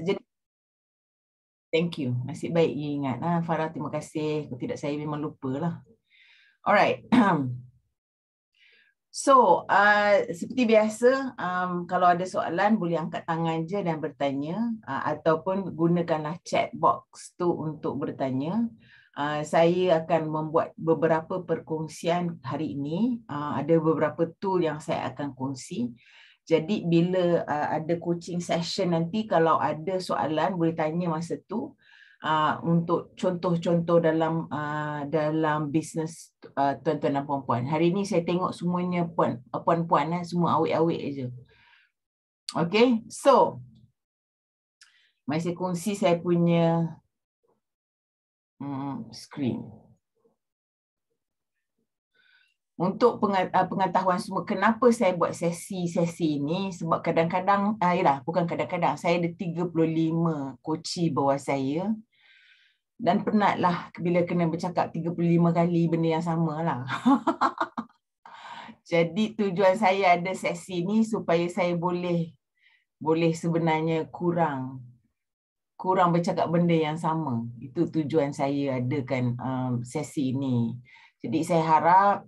Jadi thank you. Nasib baik you ingat. Farah, terima kasih. Kalau tidak saya memang lupa lah. Alright. So, seperti biasa, kalau ada soalan boleh angkat tangan je dan bertanya, ataupun gunakanlah chat box tu untuk bertanya. Saya akan membuat beberapa perkongsian hari ini. Ada beberapa tool yang saya akan kongsi. Jadi bila ada coaching session nanti, kalau ada soalan boleh tanya masa tu. Untuk contoh-contoh dalam bisnes tuan-tuan dan puan-puan. Hari ini saya tengok semuanya puan-puan, semua awet-awet aja. Okay, so mari saya kongsi saya punya screen. Untuk pengetahuan semua, kenapa saya buat sesi ini, sebab kadang-kadang, bukan kadang-kadang, saya ada 35 coachee bawah saya. Dan penatlah bila kena bercakap 35 kali benda yang sama lah. Jadi tujuan saya ada sesi ni supaya saya boleh sebenarnya kurang bercakap benda yang sama. Itu tujuan saya adakan sesi ini. Jadi saya harap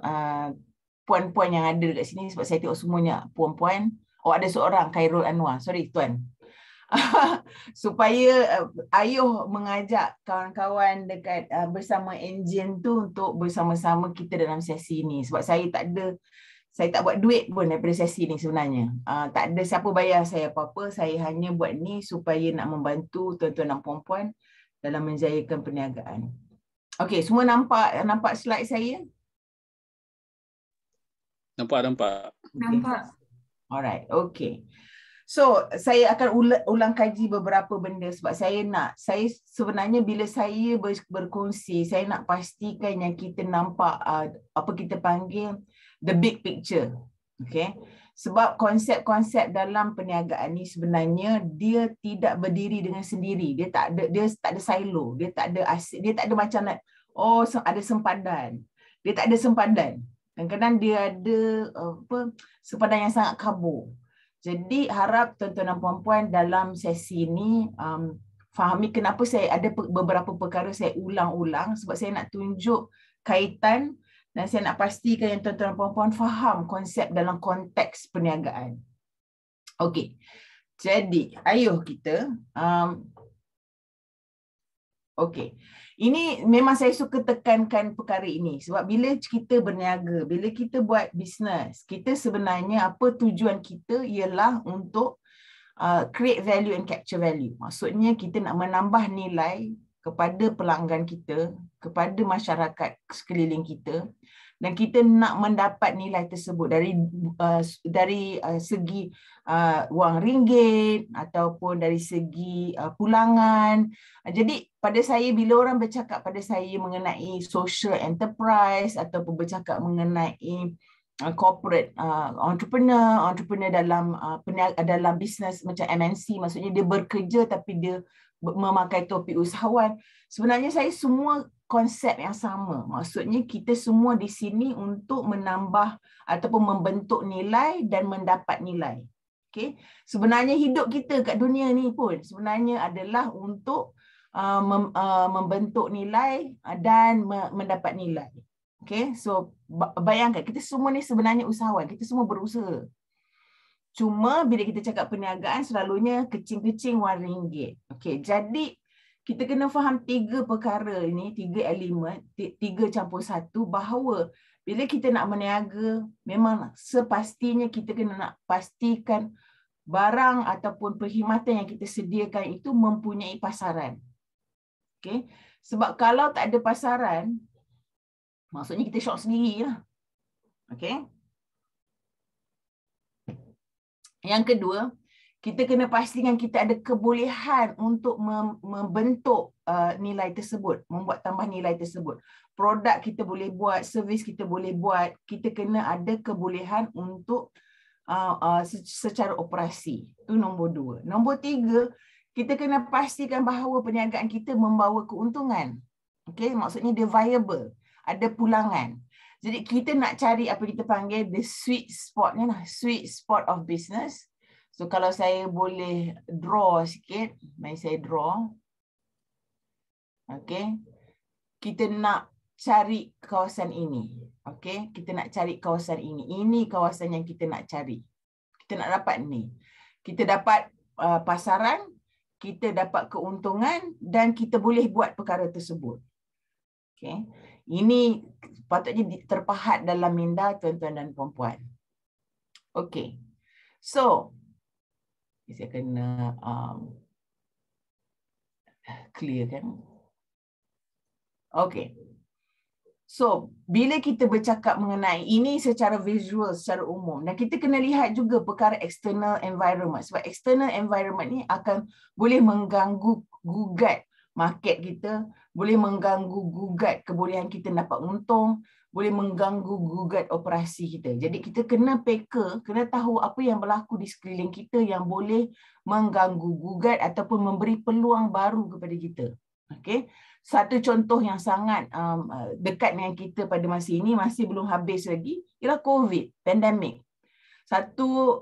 puan-puan yang ada dekat sini, sebab saya tengok semuanya puan-puan. Oh, ada seorang, Khairul Anwar. Sorry tuan. Supaya ayuh mengajak kawan-kawan dekat bersama enjin tu untuk bersama-sama kita dalam sesi ni, sebab saya tak buat duit pun daripada sesi ni sebenarnya. Tak ada siapa bayar saya apa-apa, saya hanya buat ni supaya nak membantu tuan-tuan dan puan-puan dalam menjayakan perniagaan. Okey, semua nampak slide saya? Nampak. Nampak. Alright, okey. So, saya akan ulang kaji beberapa benda sebab saya sebenarnya bila saya berkongsi, saya nak pastikan yang kita nampak apa kita panggil the big picture. Okay? Sebab konsep-konsep dalam perniagaan ni sebenarnya dia tidak berdiri dengan sendiri. Dia tak ada silo, dia tak ada macam ada sempadan. Dia tak ada sempadan. Kadang-kadang dia ada sempadan yang sangat kabur. Jadi harap tuan-tuan dan puan-puan dalam sesi ini fahami kenapa saya ada beberapa perkara saya ulang-ulang, sebab saya nak tunjuk kaitan dan saya nak pastikan yang tuan-tuan dan puan-puan faham konsep dalam konteks perniagaan. Okey. Jadi, ayuh kita okey. Ini memang saya suka tekankan perkara ini sebab bila kita berniaga, bila kita buat bisnes, kita sebenarnya apa tujuan kita ialah untuk create value and capture value. Maksudnya kita nak menambah nilai kepada pelanggan kita, kepada masyarakat sekeliling kita, dan kita nak mendapat nilai tersebut dari segi wang ringgit ataupun dari segi pulangan. Jadi pada saya, bila orang bercakap pada saya mengenai social enterprise ataupun bercakap mengenai corporate entrepreneur dalam bisnes macam MNC, maksudnya dia bekerja tapi dia memakai topi usahawan. Sebenarnya saya semua konsep yang sama. Maksudnya kita semua di sini untuk menambah ataupun membentuk nilai dan mendapat nilai. Okay? Sebenarnya hidup kita kat dunia ni pun sebenarnya adalah untuk membentuk nilai dan mendapat nilai. Okay? So bayangkan kita semua ni sebenarnya usahawan, kita semua berusaha. Cuma bila kita cakap perniagaan selalunya kecing-kecing wang ringgit. Okay, jadi kita kena faham 3 perkara ini, 3 elemen, 3 campur 1, bahawa bila kita nak berniaga, memang sepastinya kita kena nak pastikan barang ataupun perkhidmatan yang kita sediakan itu mempunyai pasaran. Okay? Sebab kalau tak ada pasaran, maksudnya kita short sendiri lah. Okay? Yang kedua, kita kena pastikan kita ada kebolehan untuk membentuk nilai tersebut, membuat tambah nilai tersebut. Produk kita boleh buat, servis kita boleh buat, kita kena ada kebolehan untuk secara operasi. Itu nombor 2. Nombor 3, kita kena pastikan bahawa perniagaan kita membawa keuntungan. Okay? Maksudnya dia viable, ada pulangan. Jadi kita nak cari apa kita panggil the sweet spot ni lah, sweet spot of business. So kalau saya boleh draw sikit, mari saya draw. Okey. Kita nak cari kawasan ini. Okey, kita nak cari kawasan ini. Ini kawasan yang kita nak cari. Kita nak dapat ni. Kita dapat pasaran, kita dapat keuntungan dan kita boleh buat perkara tersebut. Okey. Ini patutnya terpahat dalam minda tuan-tuan dan puan-puan. Okey. So, saya kena clear kan? Okey. So, bila kita bercakap mengenai ini secara visual, secara umum, dan kita kena lihat juga perkara external environment. Sebab external environment ni akan boleh mengganggu gugat market kita, boleh mengganggu gugat kebolehan kita dapat untung, boleh mengganggu gugat operasi kita. Jadi kita kena peka, kena tahu apa yang berlaku di sekeliling kita yang boleh mengganggu gugat ataupun memberi peluang baru kepada kita. Okey. Satu contoh yang sangat dekat dengan kita pada masa ini, masih belum habis lagi, ialah COVID, pandemik. Satu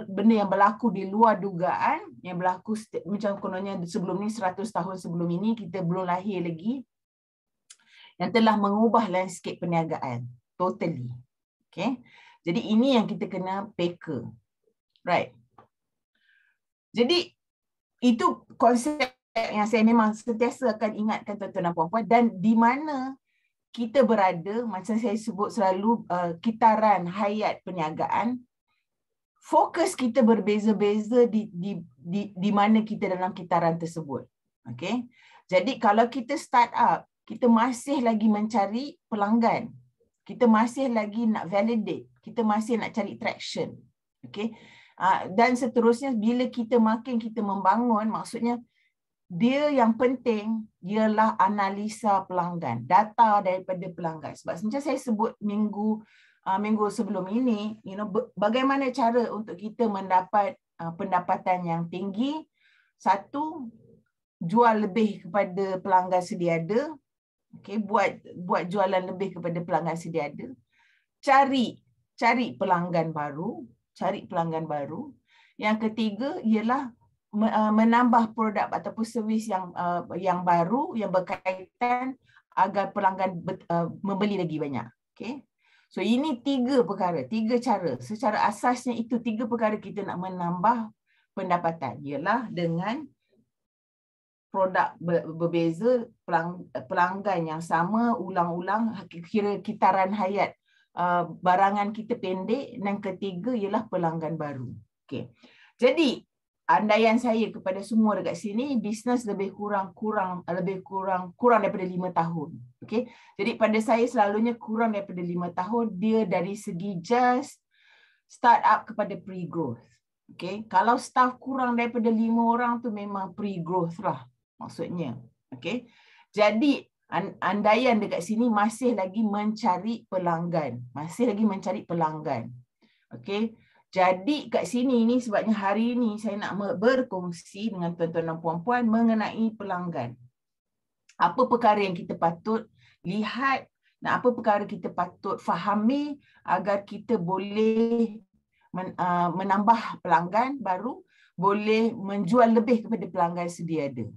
benda yang berlaku di luar dugaan, yang berlaku macam kononnya sebelum ni, 100 tahun sebelum ini, kita belum lahir lagi, yang telah mengubah landscape perniagaan totally. Okay? Jadi ini yang kita kena peka. Right. Jadi itu konsep yang saya memang sentiasa akan ingatkan tuan-tuan dan puan-puan, dan di mana kita berada, macam saya sebut selalu, kitaran hayat perniagaan, fokus kita berbeza-beza di mana kita dalam kitaran tersebut. Okay? Jadi kalau kita start up, kita masih lagi mencari pelanggan, kita masih lagi nak validate, kita masih nak cari traction. Okay? Dan seterusnya, bila kita makin kita membangun, maksudnya dia yang penting ialah analisa pelanggan, data daripada pelanggan. Sebab macam saya sebut minggu sebelum ini, bagaimana cara untuk kita mendapat pendapatan yang tinggi. Satu, jual lebih kepada pelanggan sedia ada. Okey, buat jualan lebih kepada pelanggan sedia ada. Cari pelanggan baru, Yang ketiga ialah menambah produk ataupun servis yang baru yang berkaitan agar pelanggan membeli lagi banyak. Okay? So ini 3 perkara, 3 cara. Secara asasnya itu 3 perkara kita nak menambah pendapatan, ialah dengan produk berbeza, pelanggan yang sama, ulang-ulang, kira kitaran hayat barangan kita pendek, dan ketiga ialah pelanggan baru. Okay. Jadi andaian saya kepada semua dekat sini, bisnes lebih kurang daripada 5 tahun. Okay? Jadi pada saya selalunya kurang daripada 5 tahun, dia dari segi just start up kepada pre-growth. Okay? Kalau staff kurang daripada 5 orang tu memang pre-growth lah maksudnya. Okay? Jadi andaian dekat sini masih lagi mencari pelanggan. Okay? Jadi kat sini ni sebabnya hari ini saya nak berkongsi dengan tuan-tuan dan puan-puan mengenai pelanggan. Apa perkara yang kita patut lihat dan apa perkara kita patut fahami agar kita boleh menambah pelanggan baru, boleh menjual lebih kepada pelanggan sedia ada.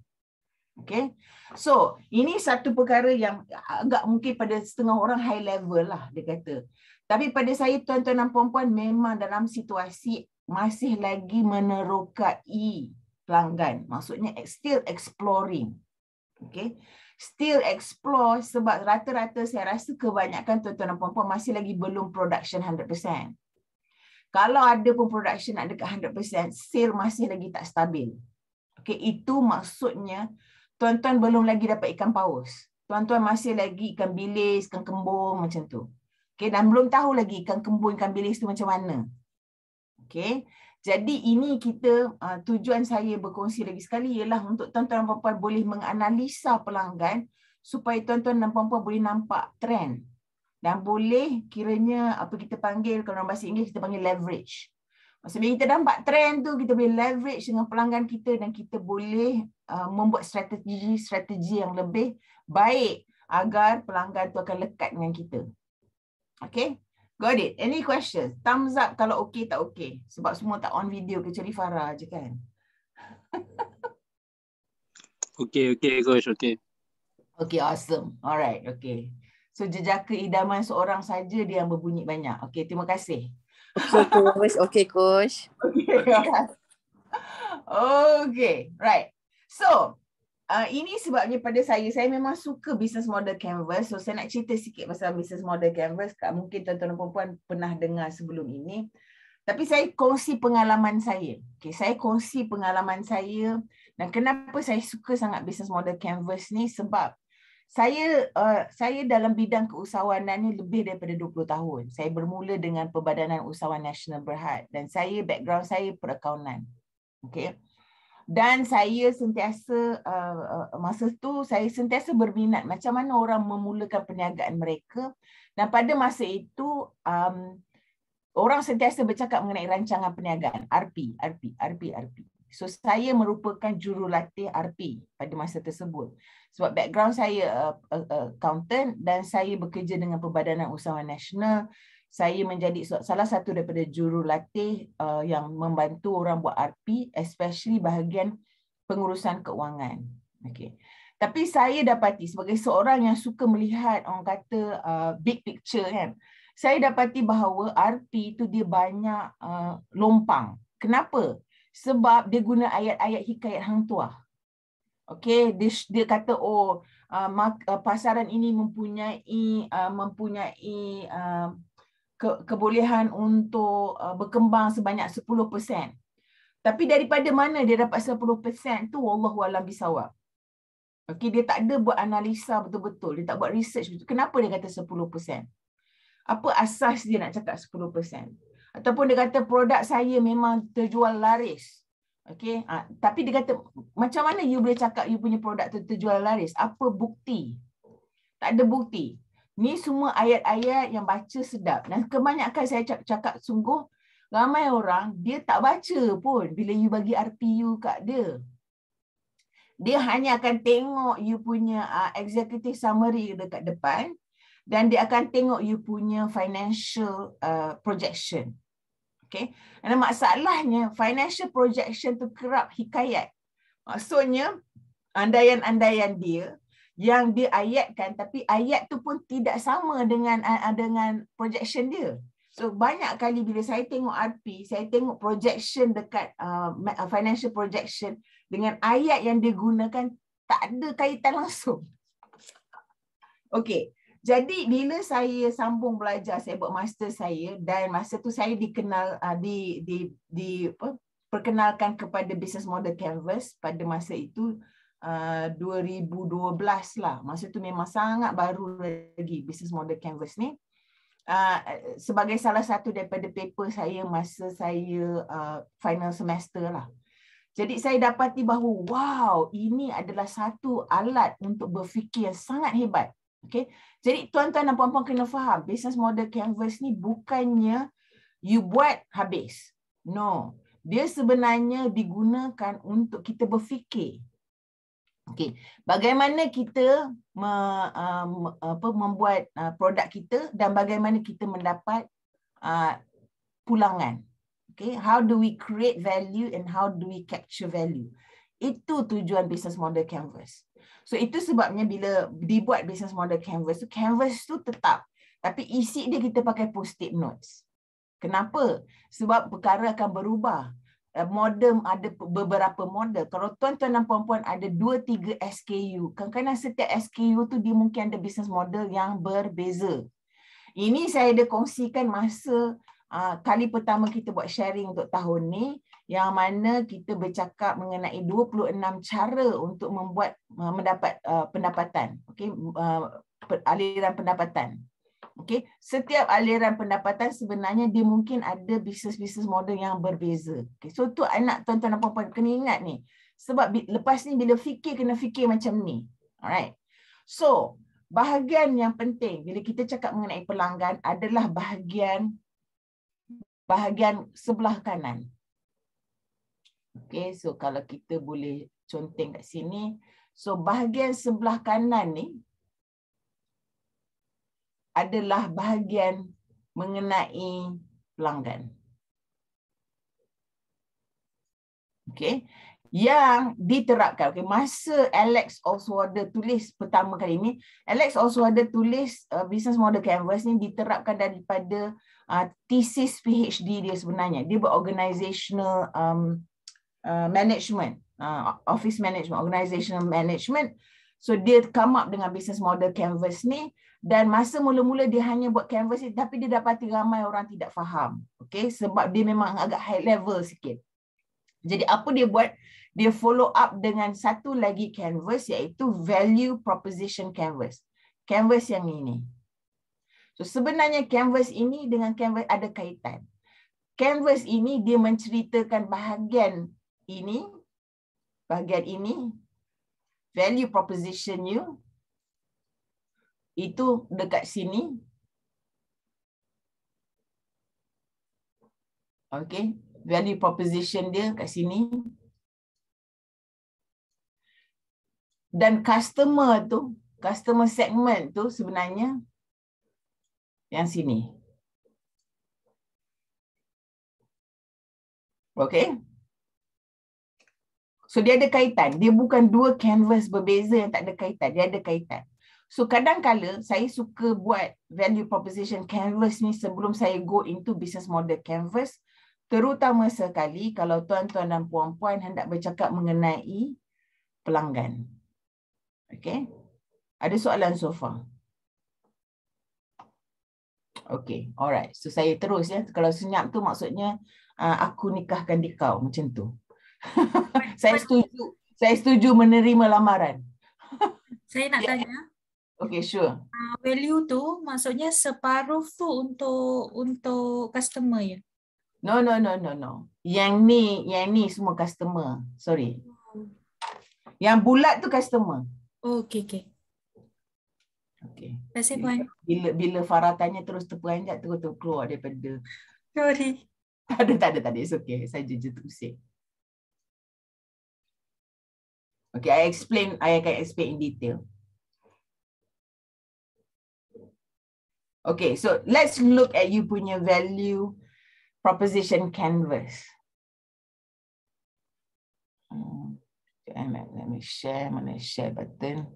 Okay? So, ini satu perkara yang agak mungkin pada setengah orang high level lah dia kata. Tapi pada saya tuan-tuan dan puan-puan memang dalam situasi masih lagi menerokai pelanggan. Maksudnya still exploring. Okay? Still explore sebab rata-rata saya rasa kebanyakan tuan-tuan dan puan-puan masih lagi belum production 100%. Kalau ada pun production nak dekat 100%, sale masih lagi tak stabil. Okay? Itu maksudnya tuan-tuan belum lagi dapat ikan paus. Tuan-tuan masih lagi ikan bilis, ikan kembung macam tu. Okay, dan belum tahu lagi ikan kembung, ikan bilis tu macam mana. Okay. Jadi ini kita, tujuan saya berkongsi lagi sekali ialah untuk tuan-tuan dan puan-puan boleh menganalisa pelanggan supaya tuan-tuan dan puan-puan boleh nampak trend. Dan boleh kiranya apa kita panggil, kalau dalam bahasa Inggeris kita panggil leverage. Maksudnya kita nampak trend tu, kita boleh leverage dengan pelanggan kita dan kita boleh membuat strategi yang lebih baik agar pelanggan tu akan lekat dengan kita. Okay, Got it? Any questions? Thumbs up kalau okay tak okay. Sebab semua tak on video kecuali Farah je kan. Okay, Coach. Okay. Okay, awesome. Alright, okay. So jejaka idaman seorang saja dia yang berbunyi banyak. Okay, terima kasih. Okay, Coach. Okay, right. So, ini sebabnya pada saya memang suka business model canvas. So, saya nak cerita sikit pasal business model canvas. Mungkin tuan-tuan dan puan pernah dengar sebelum ini. Tapi saya kongsi pengalaman saya. Okay, saya kongsi pengalaman saya. Dan kenapa saya suka sangat business model canvas ni? Sebab saya dalam bidang keusahawanan ni lebih daripada 20 tahun. Saya bermula dengan Perbadanan Usahawan Nasional Berhad. Dan background saya perakaunan. Okay. Dan saya sentiasa masa tu saya sentiasa berminat macam mana orang memulakan perniagaan mereka, dan pada masa itu orang sentiasa bercakap mengenai rancangan perniagaan RP. So saya merupakan jurulatih RP pada masa tersebut. Sebab background saya accountant dan saya bekerja dengan Perbadanan Usahawan Nasional. Saya menjadi salah satu daripada jurulatih yang membantu orang buat RP, especially bahagian pengurusan keuangan. Okay. Tapi saya dapati sebagai seorang yang suka melihat, orang kata big picture kan, saya dapati bahawa RP itu dia banyak lompang. Kenapa? Sebab dia guna ayat-ayat hikayat hang tuah. Okay, dia kata pasaran ini mempunyai kebolehan untuk berkembang sebanyak 10%. Tapi daripada mana dia dapat 10% tu, wallahu alam bisawab. Okey, dia tak ada buat analisa betul-betul, dia tak buat research betul. Kenapa dia kata 10%? Apa asas dia nak cakap 10%? Ataupun dia kata produk saya memang terjual laris. Okey, tapi dia kata macam mana you boleh cakap you punya produk tu terjual laris? Apa bukti? Tak ada bukti. Ni semua ayat-ayat yang baca sedap. Dan kebanyakan saya cakap sungguh, ramai orang, dia tak baca pun bila you bagi RPU kat dia. Dia hanya akan tengok you punya executive summary dekat depan dan dia akan tengok you punya financial projection. Okay. Dan masalahnya, financial projection tu kerap hikayat. Maksudnya, andaian-andaian dia yang dia ayatkan, tapi ayat tu pun tidak sama dengan projection dia. So banyak kali bila saya tengok RP, saya tengok projection dekat financial projection dengan ayat yang dia gunakan tak ada kaitan langsung. Okey. Jadi bila saya sambung belajar, saya buat master saya, dan masa tu saya perkenalkan kepada business model canvas pada masa itu 2012 lah. Masa tu memang sangat baru lagi business model canvas ni. Sebagai salah satu daripada paper saya masa saya final semester lah. Jadi saya dapati bahawa wow, ini adalah satu alat untuk berfikir yang sangat hebat. Okay. Jadi tuan-tuan dan puan-puan kena faham, business model canvas ni bukannya you buat habis. No. Dia sebenarnya digunakan untuk kita berfikir. Okay. Bagaimana kita membuat produk kita dan bagaimana kita mendapat pulangan. Okay. How do we create value and how do we capture value? Itu tujuan business model canvas. So itu sebabnya bila dibuat business model canvas tu tetap. Tapi isi dia kita pakai post-it notes. Kenapa? Sebab perkara akan berubah. Model ada beberapa model. Kalau tuan-tuan dan puan-puan ada 2-3 SKU, kadang-kadang setiap SKU tu dia mungkin ada business model yang berbeza. Ini saya ada kongsikan masa kali pertama kita buat sharing untuk tahun ni, yang mana kita bercakap mengenai 26 cara untuk mendapat pendapatan. Okey, aliran pendapatan. Okey, setiap aliran pendapatan sebenarnya dia mungkin ada bisnes model yang berbeza. Okey, so tu anak tuan-tuan dan puan-puan kena ingat ni. Sebab lepas ni bila fikir kena fikir macam ni. Alright. So, bahagian yang penting bila kita cakap mengenai pelanggan adalah bahagian sebelah kanan. Okay, so kalau kita boleh conteng kat sini. So bahagian sebelah kanan ni adalah bahagian mengenai pelanggan. Okay. Yang diterapkan, okay, masa Alex Oswalder tulis pertama kali ini, Alex Oswalder tulis Business Model Canvas ni diterapkan daripada thesis PhD dia sebenarnya. Dia buat organizational management, office management, organizational management. So dia come up dengan Business Model Canvas ni, dan masa mula-mula dia hanya buat canvas ni, tapi dia dapati ramai orang tidak faham. Okay, sebab dia memang agak high level sikit. Jadi apa dia buat? Dia follow up dengan satu lagi canvas, iaitu Value Proposition Canvas. Canvas yang ini. So sebenarnya canvas ini dengan canvas ada kaitan. Canvas ini dia menceritakan bahagian ini, value proposition you, itu dekat sini. Okay, value proposition dia kat sini. Dan customer segment tu sebenarnya yang sini. Okay. So dia ada kaitan. Dia bukan dua canvas berbeza yang tak ada kaitan. Dia ada kaitan. So kadang-kala saya suka buat value proposition canvas ni sebelum saya go into business model canvas. Terutama sekali kalau tuan-tuan dan puan-puan hendak bercakap mengenai pelanggan. Okay. Ada soalan so far? Okay, alright. So saya terus ya. Kalau senyap tu maksudnya aku nikahkan dikau, macam tu. Saya setuju menerima lamaran. Saya nak tanya. Okay, sure. Value tu maksudnya separuh tu untuk customer ya? No. Yang ni semua customer. Sorry. Yang bulat tu customer. Oh, okay. Okay. Terima kasih, Puan. Bila Farah tanya terus terperanjat, terus keluar daripada. Sorry. Tak ada. It's okay. Saya je terusik. Okay, I akan explain in detail. Okay, so let's look at you punya value proposition canvas. Let me share. Mana share button?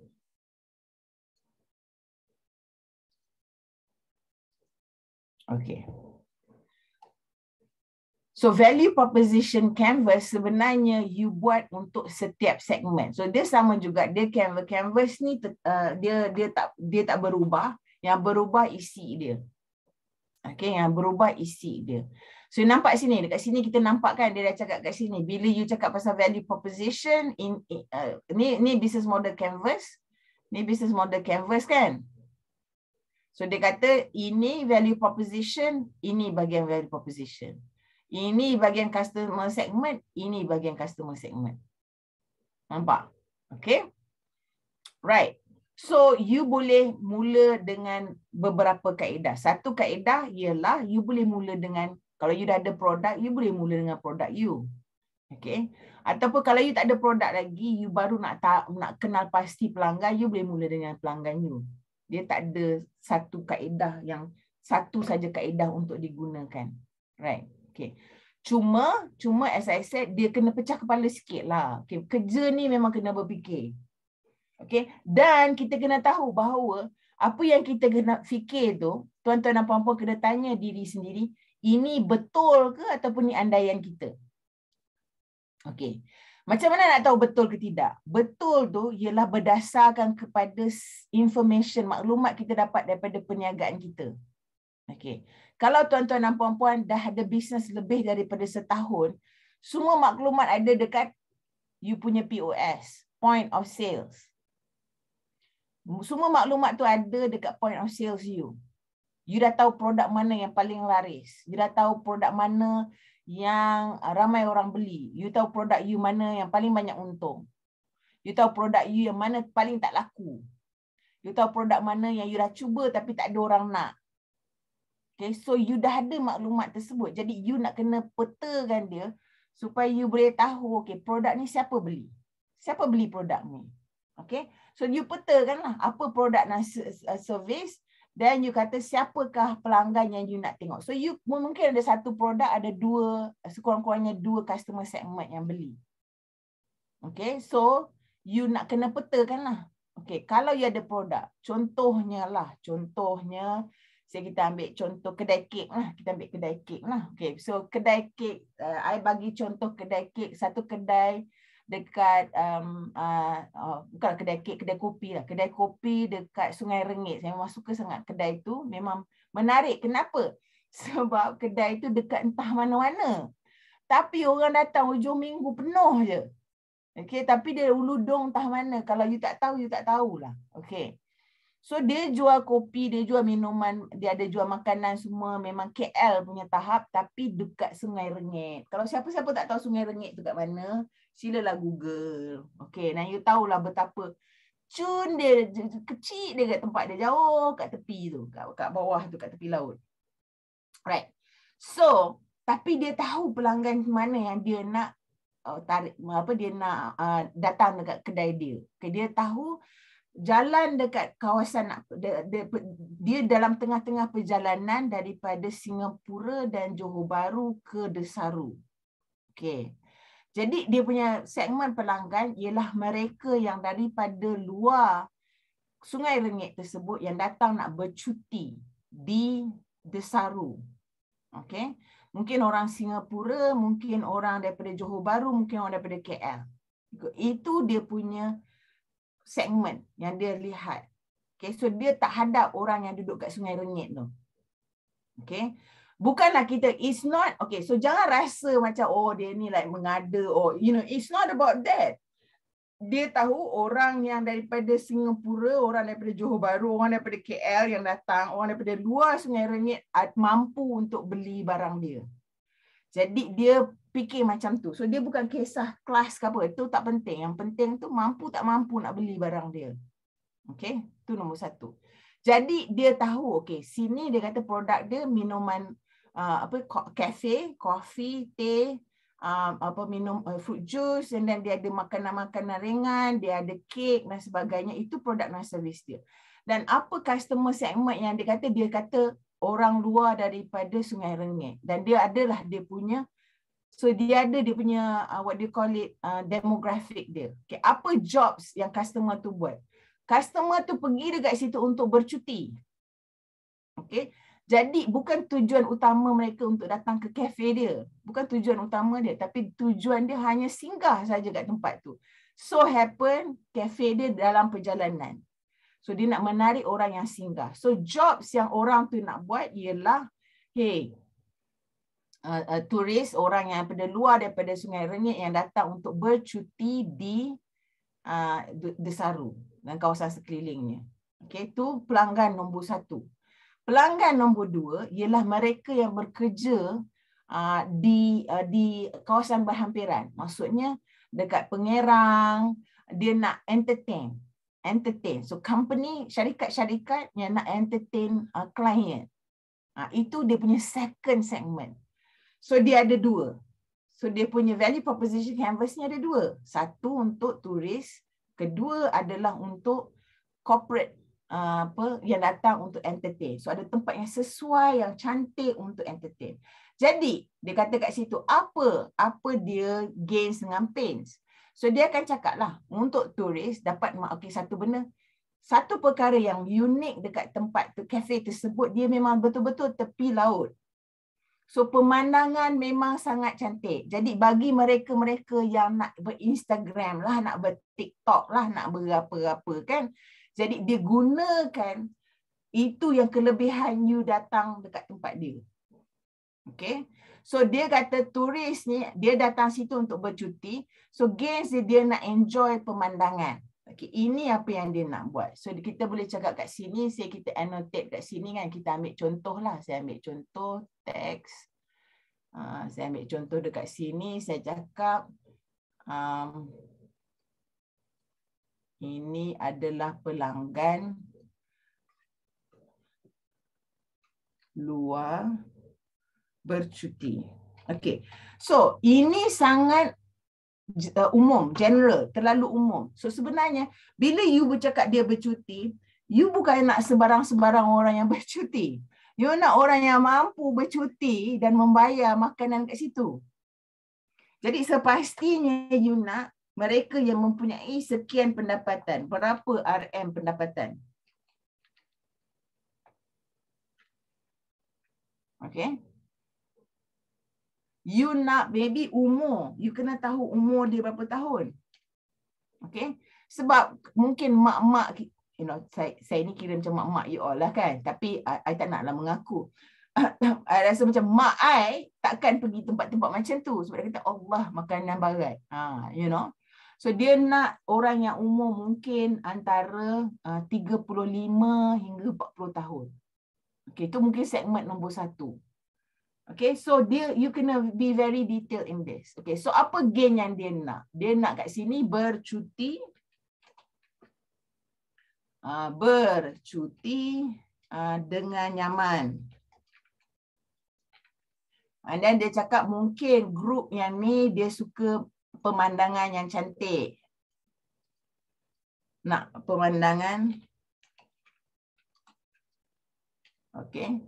Okay. So value proposition canvas sebenarnya you buat untuk setiap segmen. So dia sama juga, dia canvas ni dia tak berubah, yang berubah isi dia. Okay, yang berubah isi dia. So nampak sini, dekat sini kita nampak kan dia dah cakap kat sini. Bila you cakap pasal value proposition, ni business model canvas, ni business model canvas kan. So dia kata ini value proposition, ini bahagian value proposition. Ini bahagian customer segment, ini bahagian customer segment. Nampak? Okay? Right. So you boleh mula dengan beberapa kaedah. Satu kaedah ialah you boleh mula dengan, kalau you dah ada produk, you boleh mula dengan produk you. Okay? Ataupun kalau you tak ada produk lagi, you baru nak kenal pasti pelanggan, you boleh mula dengan pelanggan you. Dia tak ada satu kaedah yang satu saja kaedah untuk digunakan. Right. Okay. Cuma as I said, dia kena pecah kepala sikit lah. Okay. Kerja ni memang kena berfikir. Okay. Dan kita kena tahu bahawa apa yang kita kena fikir tu, tuan-tuan dan puan-puan kena tanya diri sendiri, ini betul ke ataupun ni andaian kita? Okay. Macam mana nak tahu betul ke tidak? Betul tu ialah berdasarkan kepada information, maklumat kita dapat daripada perniagaan kita. Okay. Kalau tuan-tuan dan puan-puan dah ada bisnes lebih daripada setahun, semua maklumat ada dekat you punya POS, point of sales. Semua maklumat tu ada dekat point of sales you. You dah tahu produk mana yang paling laris. You dah tahu produk mana yang ramai orang beli. You tahu produk you mana yang paling banyak untung. You tahu produk you yang mana paling tak laku. You tahu produk mana yang you dah cuba tapi tak ada orang nak. Okay, so you dah ada maklumat tersebut. Jadi you nak kena petakan dia supaya you boleh tahu, okay, produk ni siapa beli? Siapa beli produk ni? Okay, so you petakanlah apa produk dan servis Dan you kata siapakah pelanggan yang you nak tengok. So you mungkin ada satu produk, ada dua, sekurang-kurangnya 2 customer segment yang beli. Okay, so you nak kena petakan lah. Okay, kalau you ada produk, contohnya kita ambil contoh kedai kek lah. Kita ambil kedai kek lah. Okay, so kedai kek, I bagi contoh kedai kek, satu kedai dekat bukan kedai kek, kedai kopi lah. Kedai kopi dekat Sungai Rengit. Saya memang suka sangat kedai tu. Memang menarik. Kenapa? Sebab kedai tu dekat entah mana-mana. Tapi orang datang hujung minggu penuh je. Okay, tapi dia uludong entah mana. Kalau you tak tahu, you tak tahulah. Okay. So dia jual kopi, dia jual minuman, dia ada jual makanan semua. Memang KL punya tahap, tapi dekat Sungai Rengit. Kalau siapa-siapa tak tahu Sungai Rengit tu kat mana, silalah Google. Okay, dan you tahulah betapa cun dia kecil dia kat tempat dia, jauh kat tepi tu, kat bawah tu, kat tepi laut. Right. So, tapi dia tahu pelanggan mana yang dia nak tarik, dia nak datang dekat kedai dia. Okay, dia tahu jalan dekat kawasan, dia dalam tengah-tengah perjalanan daripada Singapura dan Johor Bahru ke Desaru. Okay. Jadi dia punya segmen pelanggan ialah mereka yang daripada luar Sungai Rengit tersebut yang datang nak bercuti di Desaru. Okay. Mungkin orang Singapura, mungkin orang daripada Johor Bahru, mungkin orang daripada KL. Itu dia punya segmen yang dia lihat. Okay, so dia tak hadap orang yang duduk kat Sungai Rengit tu. Okay. Bukanlah kita, it's not, okay, so jangan rasa macam, oh dia ni like mengada, or you know, it's not about that. Dia tahu orang yang daripada Singapura, orang daripada Johor Bahru, orang daripada KL yang datang, orang daripada luar Sungai Rengit mampu untuk beli barang dia. Jadi dia fikir macam tu. So dia bukan kisah kelas ke apa, itu tak penting. Yang penting tu mampu tak mampu nak beli barang dia. Okay, tu nombor 1. Jadi dia tahu, okay, sini dia kata produk dia minuman kafe, kopi, teh, minum fruit juice, and then dia ada makanan-makanan ringan, dia ada kek dan sebagainya. Itu produk dan servis dia. Dan apa customer segment yang dia kata orang luar daripada Sungai Rengit. Dan dia adalah dia punya, so dia ada dia punya what do you call it, demographic dia. Okay, apa jobs yang customer tu buat? Customer tu pergi dekat situ untuk bercuti. Okay. Jadi bukan tujuan utama mereka untuk datang ke kafe dia. Bukan tujuan utama dia. Tapi tujuan dia hanya singgah saja kat tempat tu. So happen kafe dia dalam perjalanan. So dia nak menarik orang yang singgah. So jobs yang orang tu nak buat ialah, hey, turis, orang yang daripada luar daripada Sungai Rengit yang datang untuk bercuti di Desaru dan kawasan sekelilingnya. Okay, tu pelanggan nombor 1. Pelanggan nombor 2 ialah mereka yang bekerja di kawasan berhampiran. Maksudnya dekat Pengerang, dia nak entertain. So company, syarikat-syarikat yang nak entertain client. Itu dia punya second segment. So dia ada 2. So dia punya value proposition canvasnya ada 2. Satu untuk turis, kedua adalah untuk corporate yang datang untuk entertain. So ada tempat yang sesuai, yang cantik untuk entertain. Jadi dia kata kat situ apa dia gains dengan pains. So dia akan cakap lah untuk turis dapat, okay, satu perkara yang unik dekat tempat tu, kafe tersebut, dia memang betul-betul tepi laut. So pemandangan memang sangat cantik. Jadi bagi mereka-mereka yang nak ber-Instagram lah, nak ber-TikTok lah, nak berapa-apa kan. Jadi dia gunakan itu yang kelebihan you datang dekat tempat dia. Okay. So dia kata turis ni, dia datang situ untuk bercuti. So gains dia nak enjoy pemandangan. Okay. Ini apa yang dia nak buat. So kita boleh cakap kat sini, kita annotate kat sini kan. Kita ambil contoh lah. Saya ambil contoh teks. Saya ambil contoh dekat sini. Saya cakap ini adalah pelanggan luar bercuti. Okay. So ini sangat umum, general, terlalu umum. So sebenarnya bila you bercakap dia bercuti, You bukan nak sebarang-sebarang orang yang bercuti. You nak orang yang mampu bercuti dan membayar makanan kat situ. Jadi sepastinya you nak mereka yang mempunyai sekian pendapatan. Berapa RM pendapatan? Okay. You nak maybe umur. You kena tahu umur dia berapa tahun. Okay. Sebab mungkin mak-mak, you know, saya ni kira macam mak-mak you all lah kan. Tapi I tak naklah mengaku. I rasa macam mak I takkan pergi tempat-tempat macam tu. Sebab dia kata Allah makanan barat. You know. So dia nak orang yang umur mungkin antara 35 hingga 40 tahun. Okay, itu mungkin segmen nombor 1. Okay, so you kena be very detailed in this. Okay, so apa gain yang dia nak? Dia nak kat sini bercuti. Bercuti dengan nyaman. And then dia cakap mungkin grup yang ni dia suka pemandangan yang cantik. Nak pemandangan. Okay.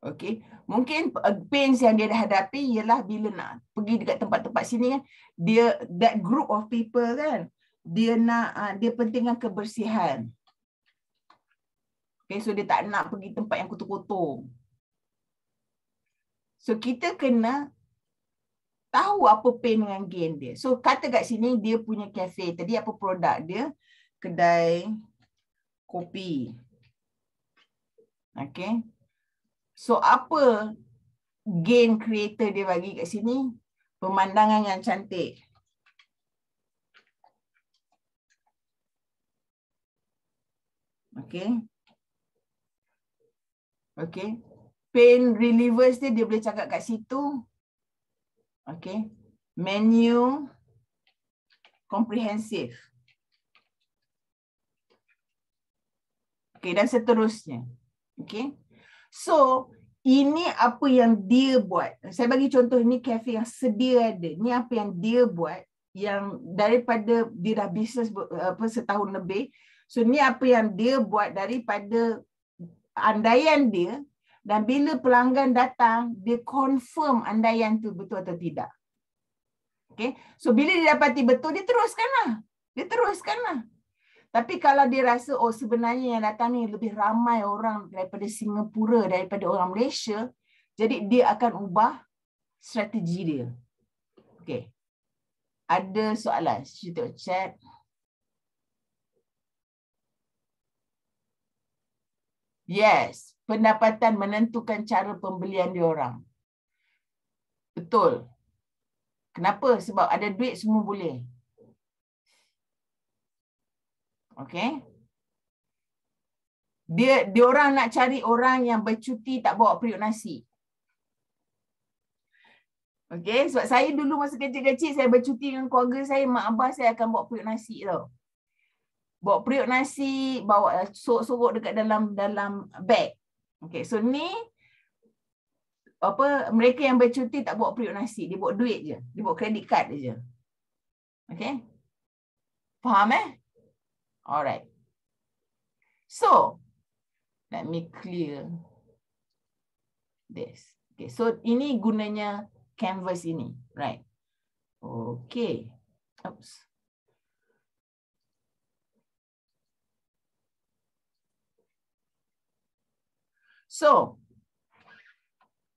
Okay. Mungkin pains yang dia hadapi ialah bila nak pergi dekat tempat-tempat sini kan, dia that group of people kan, dia nak dia pentingkan kebersihan. Okay, so dia tak nak pergi tempat yang kotor-kotor. So kita kena tahu apa pain dengan gain dia. So kata kat sini dia punya cafe. Tadi apa produk dia? Kedai kopi. Okay. So apa gain creator dia bagi kat sini? Pemandangan yang cantik. Okay. Okay. Pain relievers dia boleh cakap kat situ. Okay. Menu comprehensive. Okay, dan seterusnya. Okay. So, ini apa yang dia buat. Saya bagi contoh, ini kafe yang sedia ada. Ini apa yang dia buat yang daripada dia dah bisnes setahun lebih. So, ini apa yang dia buat daripada andaian dia, dan bila pelanggan datang, dia confirm andaian tu betul atau tidak. Okay. So, bila dia dapati betul, dia teruskanlah. Dia teruskanlah. Tapi kalau dia rasa, oh sebenarnya yang datang ni lebih ramai orang daripada Singapura, daripada orang Malaysia, jadi dia akan ubah strategi dia. Okay. Ada soalan? Kita chat. Yes, pendapatan menentukan cara pembelian diorang. Betul. Kenapa? Sebab ada duit semua boleh. Okay. Diorang nak cari orang yang bercuti tak bawa periuk nasi. Okay, sebab saya dulu masa kecil-kecil saya bercuti dengan keluarga saya, mak abah saya akan bawa periuk nasi tau. Bawa periuk nasi, bawa sorok-sorok dekat dalam beg. Okay, so ni apa, mereka yang bercuti tak bawa periuk nasi, dia bawa duit je, dia bawa credit card je. Okay, faham Alright. So, let me clear this. Okay, so ini gunanya canvas ini, right? Okay. Oops. So,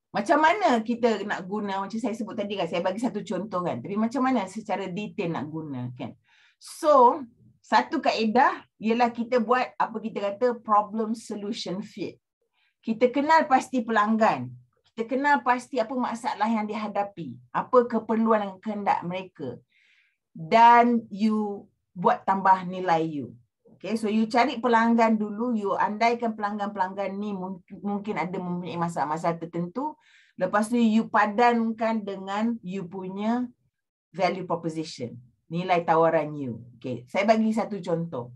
macam mana kita nak guna, macam saya sebut tadi kan, saya bagi satu contoh kan, tapi macam mana secara detail nak guna kan. So, satu kaedah ialah kita buat apa kita kata problem solution fit. Kita kenal pasti pelanggan. Kita kenal pasti apa masalah yang dihadapi. Apa keperluan dan kehendak mereka. Dan you buat tambah nilai you. Okay, so you cari pelanggan dulu. You andaikan pelanggan-pelanggan ni mungkin ada mempunyai masalah-masalah tertentu. Lepas tu you padankan dengan you punya value proposition. Nilai tawaran you. Okay, saya bagi satu contoh.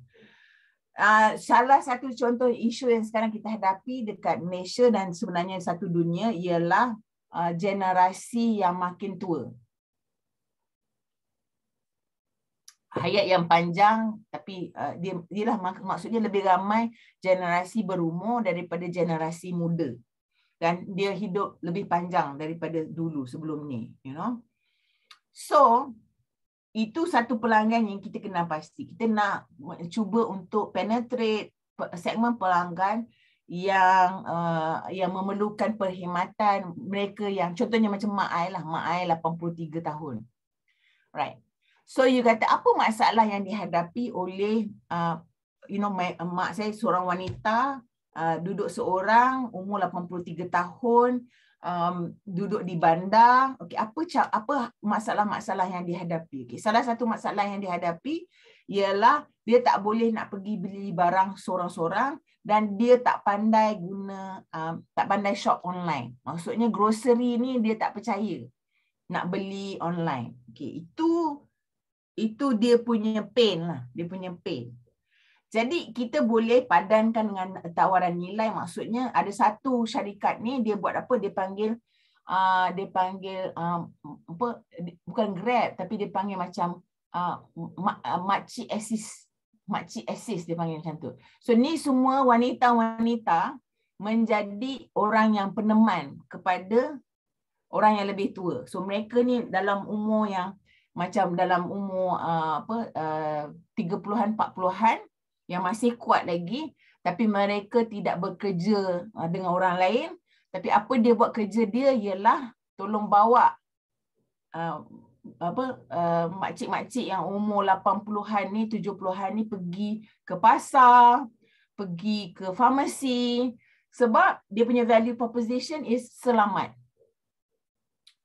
Salah satu contoh isu yang sekarang kita hadapi dekat Malaysia dan sebenarnya satu dunia ialah generasi yang makin tua. hayat yang panjang, tapi dia lah maksudnya lebih ramai generasi berumur daripada generasi muda. Dan dia hidup lebih panjang daripada dulu sebelum ni, you know. So, itu satu pelanggan yang kita kena pasti. Kita nak cuba untuk penetrate segmen pelanggan yang memerlukan perkhidmatan mereka yang contohnya macam Mak Ai lah. Mak Ai 83 tahun. Right. So you kata apa masalah yang dihadapi oleh mak saya seorang wanita, duduk seorang, umur 83 tahun, duduk di bandar. Okey, apa masalah-masalah yang dihadapi? Okey, salah satu masalah yang dihadapi ialah dia tak boleh nak pergi beli barang seorang-seorang dan dia tak pandai tak pandai shop online. Maksudnya grocery ni dia tak percaya nak beli online. Okey, itu dia punya pain lah, dia punya pain. Jadi kita boleh padankan dengan tawaran nilai, maksudnya ada satu syarikat ni dia buat apa, dia panggil bukan Grab tapi dia panggil macam makcik assist dia panggil macam tu. So ni semua wanita-wanita menjadi orang yang peneman kepada orang yang lebih tua. So mereka ni dalam umur yang macam dalam umur 30-an 40-an yang masih kuat lagi, tapi mereka tidak bekerja dengan orang lain, tapi apa dia buat kerja dia ialah tolong bawa makcik-makcik yang umur 80-an ni 70-an ni pergi ke pasar, pergi ke farmasi, sebab dia punya value proposition is selamat.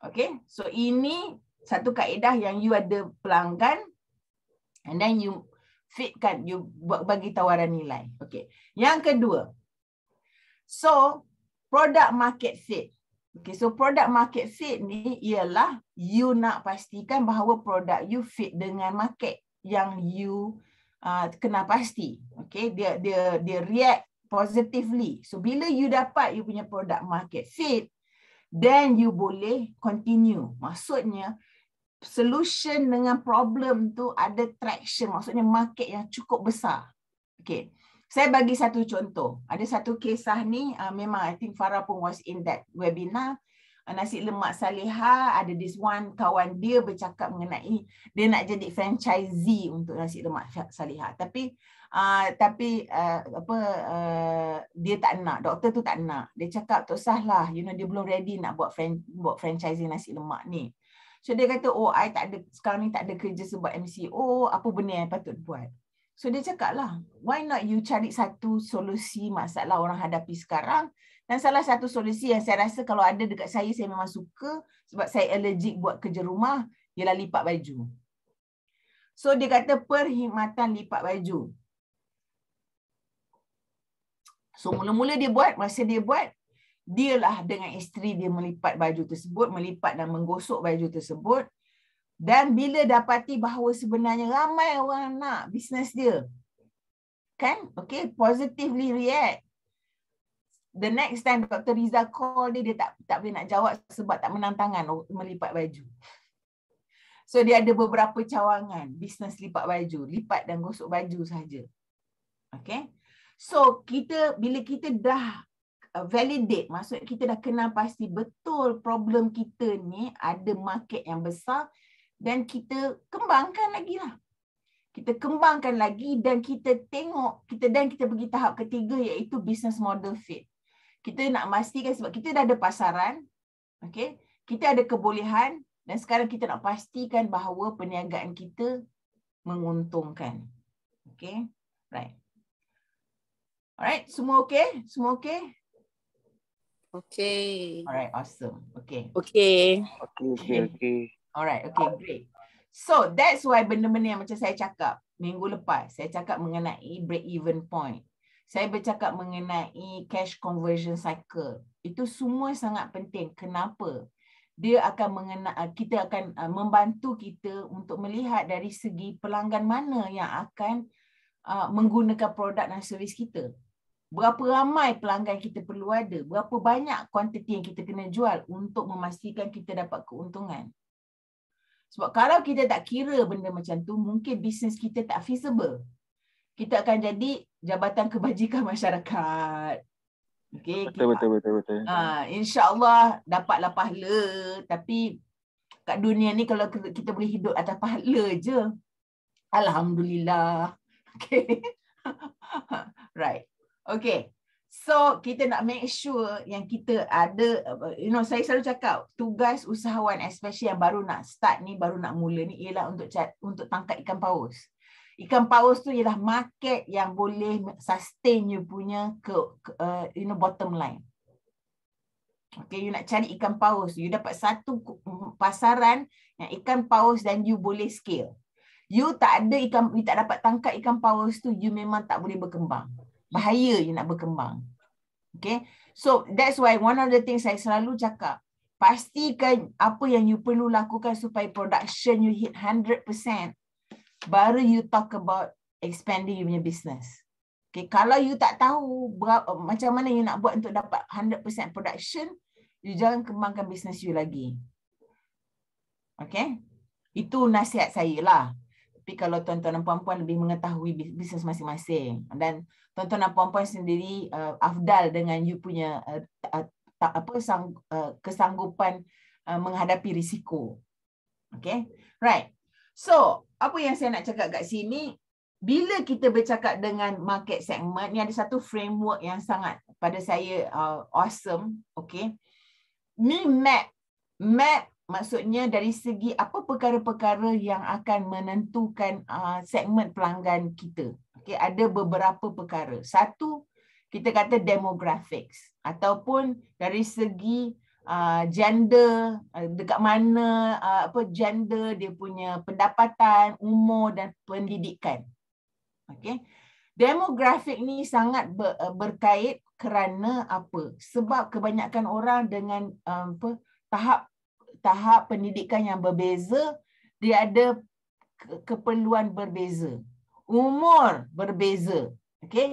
Okay, so ini satu kaedah yang you ada pelanggan and then you fitkan, you bagi tawaran nilai. Okay. Yang kedua, so product market fit. Okay, so product market fit ni ialah you nak pastikan bahawa produk you fit dengan market yang you kena pasti. Okay, dia react positively. So bila you dapat you punya product market fit, then you boleh continue. Maksudnya solution dengan problem tu ada traction, maksudnya market yang cukup besar. Okay, saya bagi satu contoh. Ada satu kisah ni, memang I think Farah pun was in that webinar. Nasi lemak Salihah, ada this one kawan dia bercakap mengenai dia nak jadi franchisee untuk nasi lemak Salihah. Tapi dia tak nak, doktor tu tak nak. Dia cakap tak usahlah, you know, dia belum ready nak buat franchising nasi lemak ni. So dia kata, I tak ada, sekarang ni tak ada kerja sebab MCO, apa benda yang patut buat? So dia cakap lah, why not you cari satu solusi masalah orang hadapi sekarang. Dan salah satu solusi yang saya rasa kalau ada dekat saya memang suka, sebab saya allergic buat kerja rumah, ialah lipat baju. So dia kata perkhidmatan lipat baju. So mula-mula dia buat, masa dia buat, dialah dengan isteri dia melipat baju tersebut, melipat dan menggosok baju tersebut. Dan bila dapati bahawa sebenarnya ramai orang nak bisnes dia, kan? Okay, positively react. The next time Dr. Riza call dia tak boleh nak jawab sebab tak menang tangan melipat baju. So dia ada beberapa cawangan bisnes lipat baju, lipat dan gosok baju saja. Okay, so bila kita dah validate, maksud kita dah kenal pasti betul problem kita ni ada market yang besar, dan kita kembangkan lagi lah. Kita kembangkan lagi dan kita tengok, kita pergi tahap ketiga iaitu business model fit. Kita nak pastikan sebab kita dah ada pasaran, okay? Kita ada kebolehan dan sekarang kita nak pastikan bahawa perniagaan kita menguntungkan. Okay, right. Alright, semua okay? Semua okay? Okay. Alright, awesome. Okay. Okay. Alright, okay, great. So that's why benda-benda yang macam saya cakap minggu lepas, saya cakap mengenai break even point. Saya bercakap mengenai cash conversion cycle. Itu semua sangat penting. Kenapa? Dia akan kita akan membantu kita untuk melihat dari segi pelanggan mana yang akan menggunakan produk dan servis kita. Berapa ramai pelanggan kita perlu ada, berapa banyak kuantiti yang kita kena jual untuk memastikan kita dapat keuntungan. Sebab kalau kita tak kira benda macam tu, mungkin bisnes kita tak feasible. Kita akan jadi Jabatan Kebajikan Masyarakat. Okay. Betul. InsyaAllah dapatlah pahala. Tapi kat dunia ni kalau kita boleh hidup atas pahala je, alhamdulillah. Okay. Right. Okay. So kita nak make sure yang kita ada, saya selalu cakap tugas usahawan, especially yang baru nak start ni, baru nak mula ni, ialah untuk tangkap ikan paus. Ikan paus tu ialah market yang boleh sustain you punya bottom line. Okay, you nak cari ikan paus, you dapat satu pasaran yang ikan paus dan you boleh scale. You tak dapat tangkap ikan paus tu, you memang tak boleh berkembang. Bahaya you nak berkembang. Okay, so that's why one of the things saya selalu cakap, pastikan apa yang you perlu lakukan supaya production you hit 100%, baru you talk about expanding you punya business. Okay, kalau you tak tahu macam mana you nak buat untuk dapat 100% production, you jangan kembangkan business you lagi. Okay, itu nasihat saya lah. Tapi kalau tuan-tuan dan puan-puan lebih mengetahui bisnes masing-masing, dan tuan-tuan dan puan-puan sendiri afdal dengan you punya kesanggupan menghadapi risiko. Okay, right. So, apa yang saya nak cakap kat sini, bila kita bercakap dengan market segment, ni ada satu framework yang sangat pada saya awesome. Okay, ni map maksudnya dari segi apa perkara-perkara yang akan menentukan segmen pelanggan kita. Okay, ada beberapa perkara. Satu, kita kata demographics, ataupun dari segi gender, dekat mana gender dia punya pendapatan, umur dan pendidikan. Okay, demografik ni sangat berkait kerana apa? Sebab kebanyakan orang dengan tahap pendidikan yang berbeza, dia ada keperluan berbeza, umur berbeza. Okay,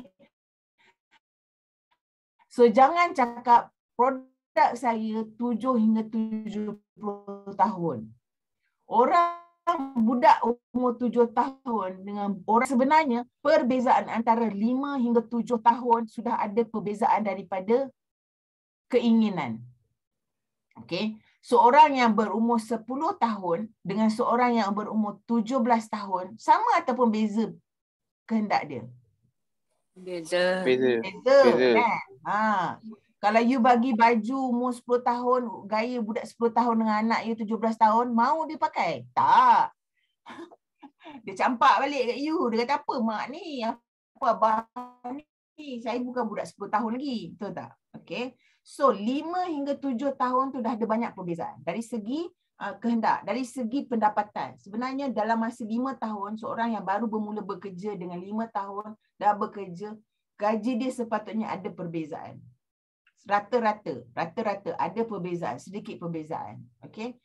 so jangan cakap produk saya 7 hingga 70 tahun. Orang budak umur 7 tahun dengan orang sebenarnya, perbezaan antara 5 hingga 7 tahun sudah ada perbezaan daripada keinginan. Okay, seorang yang berumur 10 tahun dengan seorang yang berumur 17 tahun, sama ataupun beza kehendak dia? Beza. Kan? Kalau you bagi baju umur 10 tahun, gaya budak 10 tahun dengan anak you 17 tahun, mau dia pakai? Tak. Dia campak balik kat you. Dia kata, apa mak ni? Apa abang ni? Saya bukan budak 10 tahun lagi. Betul tak? Okay. So, 5 hingga 7 tahun tu dah ada banyak perbezaan. Dari segi kehendak, dari segi pendapatan. Sebenarnya dalam masa 5 tahun, seorang yang baru bermula bekerja dengan 5 tahun dah bekerja, gaji dia sepatutnya ada perbezaan. Rata-rata ada perbezaan, sedikit perbezaan. Okay.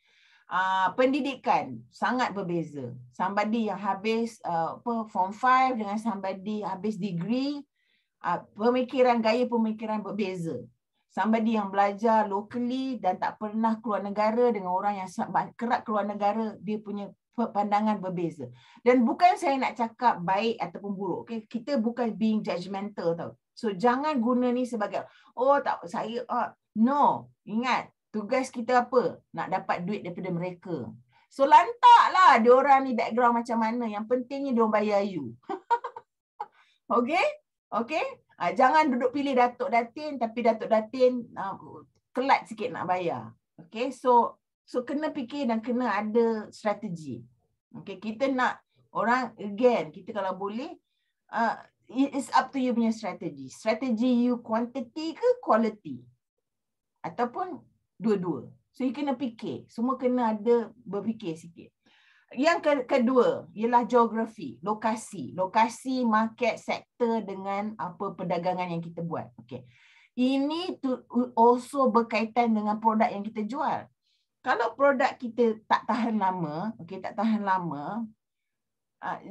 Pendidikan sangat berbeza. Somebody yang habis form 5 dengan somebody habis degree, gaya pemikiran berbeza. Somebody yang belajar locally dan tak pernah keluar negara dengan orang yang kerap keluar negara, dia punya pandangan berbeza. Dan bukan saya nak cakap baik ataupun buruk. Okay? Kita bukan being judgemental tau. So jangan guna ni sebagai, no. Ingat, tugas kita apa? Nak dapat duit daripada mereka. So lantaklah diorang ni background macam mana. Yang pentingnya diorang bayar you. Okay? Okay? Jangan duduk pilih Datuk Datin, tapi Datuk Datin kelat sikit nak bayar. Okay? So kena fikir dan kena ada strategi. Okay? Kita nak orang, again, kita kalau boleh, it's up to you punya strategi. Strategi you quantity ke quality? Ataupun dua-dua. So you kena fikir. Semua kena ada berfikir sikit. Yang kedua ialah geografi, lokasi. Lokasi, market, sektor dengan apa perdagangan yang kita buat. Okay. Ini also berkaitan dengan produk yang kita jual. Kalau produk kita tak tahan lama,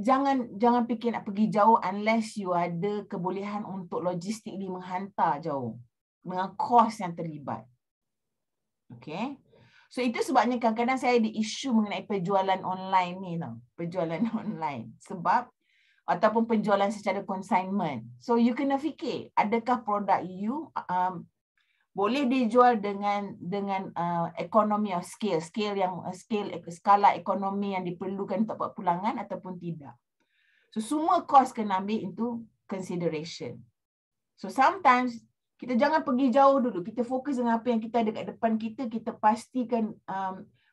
jangan fikir nak pergi jauh unless you ada kebolehan untuk logistik menghantar jauh dengan kos yang terlibat. Okay. So itu sebabnya kadang-kadang saya ada isu mengenai penjualan online ni tau. Penjualan online. Sebab ataupun penjualan secara consignment. So you kena fikir, adakah produk you boleh dijual dengan economy of scale, skala ekonomi yang diperlukan untuk buat pulangan ataupun tidak. So semua cost kena ambil into consideration. So sometimes kita jangan pergi jauh dulu. Kita fokus dengan apa yang kita ada kat depan kita. Kita pastikan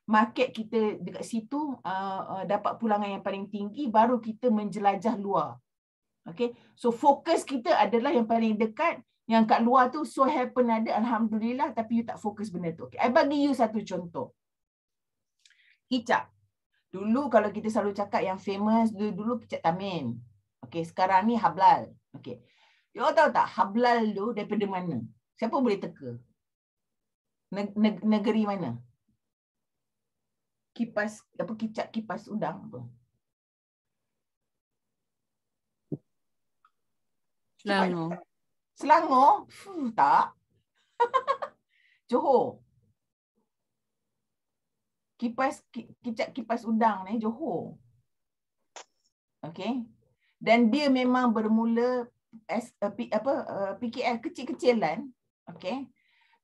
market kita dekat situ dapat pulangan yang paling tinggi. Baru kita menjelajah luar. Okay. So fokus kita adalah yang paling dekat. Yang kat luar tu so happen ada. Alhamdulillah. Tapi you tak fokus benda tu. Okay. I bagi you satu contoh. Kicap. Dulu kalau kita selalu cakap yang famous. Dulu kicap Tamin. Okay. Sekarang ni Hablal. Okay. You tahu tak Hablal tu daripada mana? Siapa boleh teka? Negeri mana? Kicap kipas udang tu. Selangor. Selangor? Tak. Johor. Kicap kipas udang ni Johor. Okay. Dan dia memang bermula PKL kecil-kecilan, okay.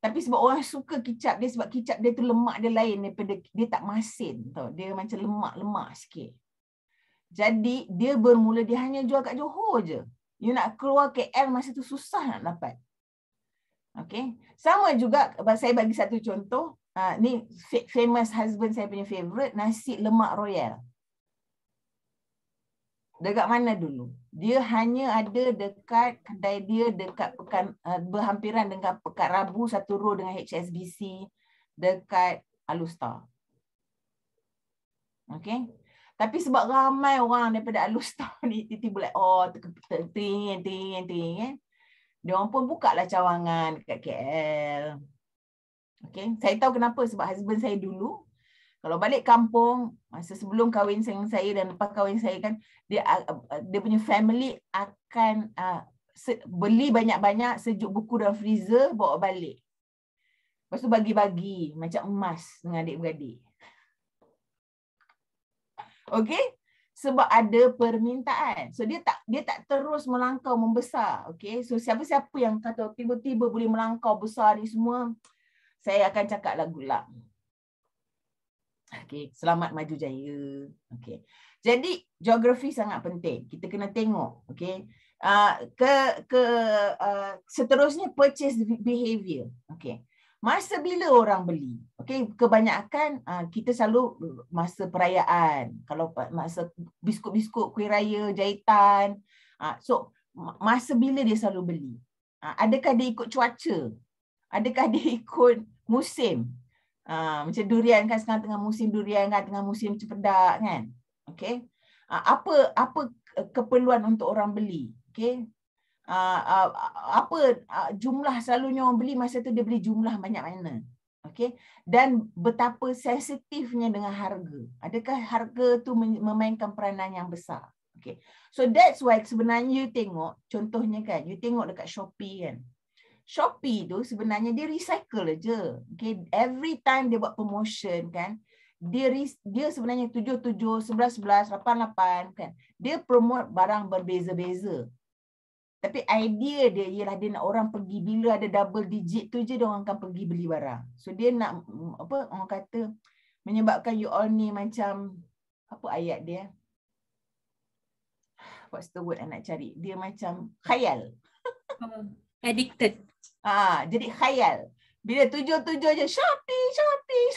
Tapi sebab orang suka kicap dia, sebab kicap dia tu lemak dia lain daripada, dia tak masin tau, dia macam lemak-lemak sikit. Jadi dia bermula, dia hanya jual kat Johor je. You nak keluar KL masa tu susah nak dapat. Okay. Sama juga, saya bagi satu contoh, ni famous husband saya punya favourite, nasi lemak royal. Dekat mana dulu? Dia hanya ada dekat kedai dia dekat berhampiran dengan Pekan Rabu, satu row dengan HSBC dekat Alustar. Okay. Tapi sebab ramai orang daripada Alustar ni tiba-tiba teringin. Dia orang pun buka lah cawangan dekat KL. Okay. Saya tahu kenapa, sebab husband saya dulu kalau balik kampung, masa sebelum kahwin dengan saya dan lepas kahwin saya kan, dia punya family akan beli banyak-banyak sejuk buku dalam freezer, bawa balik. Lepas tu bagi-bagi macam emas dengan adik-beradik. Okey? Sebab ada permintaan. So dia tak terus melangkau membesar. Okey? So siapa-siapa yang kata tiba-tiba boleh melangkau besar ni semua, saya akan cakap good luck. Okay, selamat maju jaya. Okay. Jadi geografi sangat penting. Kita kena tengok. Okay. Seterusnya purchase behavior. Okay. Masa bila orang beli? Okay. Kebanyakan kita selalu masa perayaan. Kalau masa biskut-biskut, kuih raya, jahitan. So masa bila dia selalu beli? Adakah dia ikut cuaca? Adakah dia ikut musim? Macam durian kan, sekarang tengah musim durian kan, tengah musim cempedak kan. Okay. Apa keperluan untuk orang beli? Okay. Apa jumlah selalunya orang beli masa tu, dia beli jumlah banyak mana? Okay. Dan betapa sensitifnya dengan harga. Adakah harga tu memainkan peranan yang besar? Okay. So that's why sebenarnya you tengok, contohnya kan, you tengok dekat Shopee kan. Shopee tu sebenarnya dia recycle aja. Okay, every time dia buat promotion kan, dia sebenarnya 77, 11, 88 kan. Dia promote barang berbeza-beza. Tapi idea dia ialah dia nak orang pergi, bila ada double digit tu je dia orang akan pergi beli barang. So dia nak apa orang kata, menyebabkan you all ni macam apa ayat dia? What's the word I nak cari? Dia macam khayal. Addicted. Jadi khayal. Bila tujuh-tujuh je Shopee.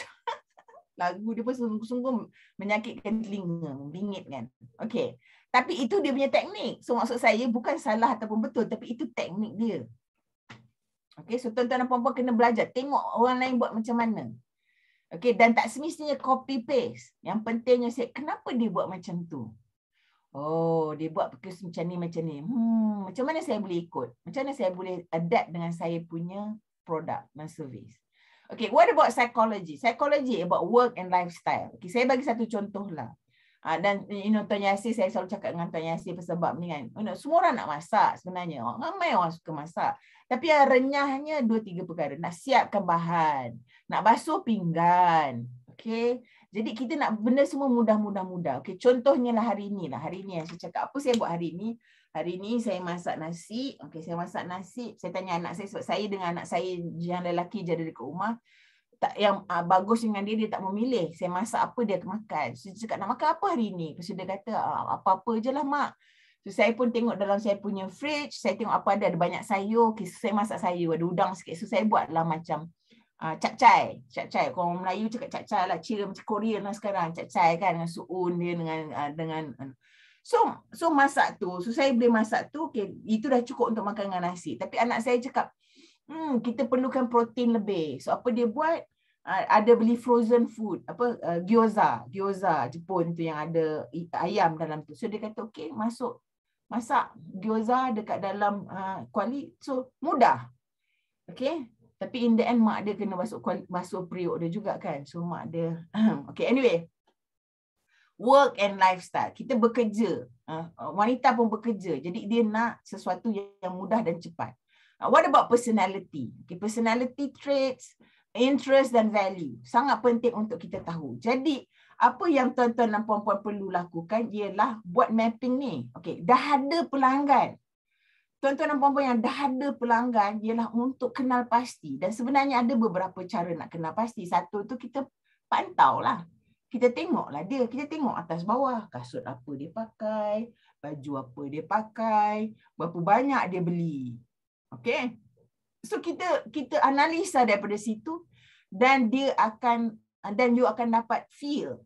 Lagu dia pun sungguh-sungguh menyakitkan telinga, membingit kan. Okey. Tapi itu dia punya teknik. So maksud saya bukan salah ataupun betul, tapi itu teknik dia. Okey, so tuan-tuan dan puan-puan kena belajar. Tengok orang lain buat macam mana. Okey, dan tak semestinya copy paste. Yang pentingnya kenapa dia buat macam tu? Oh, dia buat macam ni. Macam mana saya boleh ikut? Macam mana saya boleh adapt dengan saya punya produk dan servis? Okay, what about psychology? Psychology about work and lifestyle. Okay, saya bagi satu contoh lah. Dan Tuan Yasir, saya selalu cakap dengan Tuan Yasir sebab ni kan, semua orang nak masak sebenarnya. Ramai orang suka masak. Tapi yang renyahnya 2-3 perkara. Nak siapkan bahan, nak basuh pinggan. Okay. Jadi kita nak benda semua mudah. Okay. Contohnya lah hari ni yang saya cakap. Apa saya buat hari ni? Hari ni saya masak nasi. Okay, saya masak nasi. Saya tanya anak saya, sebab saya dengan anak saya yang lelaki jadi dekat rumah. Yang bagus dengan dia tak memilih. Saya masak apa dia akan makan. So, dia cakap nak makan apa hari ni? Lepas dia kata apa-apa je lah mak. So, saya pun tengok dalam saya punya fridge. Saya tengok apa ada banyak sayur. Okay, so, saya masak sayur. Ada udang sikit. So saya buatlah macam capcay. Kalau orang Melayu cakap capcay lah. Cira macam Korean lah sekarang. Capcay kan dengan suun dia dengan So masak tu. So saya boleh masak tu. Okay, itu dah cukup untuk makan dengan nasi. Tapi anak saya cakap kita perlukan protein lebih. So apa dia buat? Ada beli frozen food, gyoza Jepun tu yang ada ayam dalam tu. So dia kata okey, masak gyoza dekat dalam kuali. So mudah. Okey. Tapi in the end mak dia kena basuh periuk dia juga kan. So mak dia okey, anyway. Work and lifestyle. Kita bekerja. Wanita pun bekerja. Jadi dia nak sesuatu yang mudah dan cepat. What about personality? Okay, personality traits, interest dan value. Sangat penting untuk kita tahu. Jadi, apa yang tuan-tuan dan puan-puan perlu lakukan ialah buat mapping ni. Okay, dah ada pelanggan. Tuan-tuan dan puan-puan yang dah ada pelanggan ialah untuk kenal pasti. Dan sebenarnya ada beberapa cara nak kenal pasti. Satu tu kita pantau lah. Kita tengoklah dia. Kita tengok atas bawah. Kasut apa dia pakai. Baju apa dia pakai. Berapa banyak dia beli. Okay, so kita analisa daripada situ dan you akan dapat feel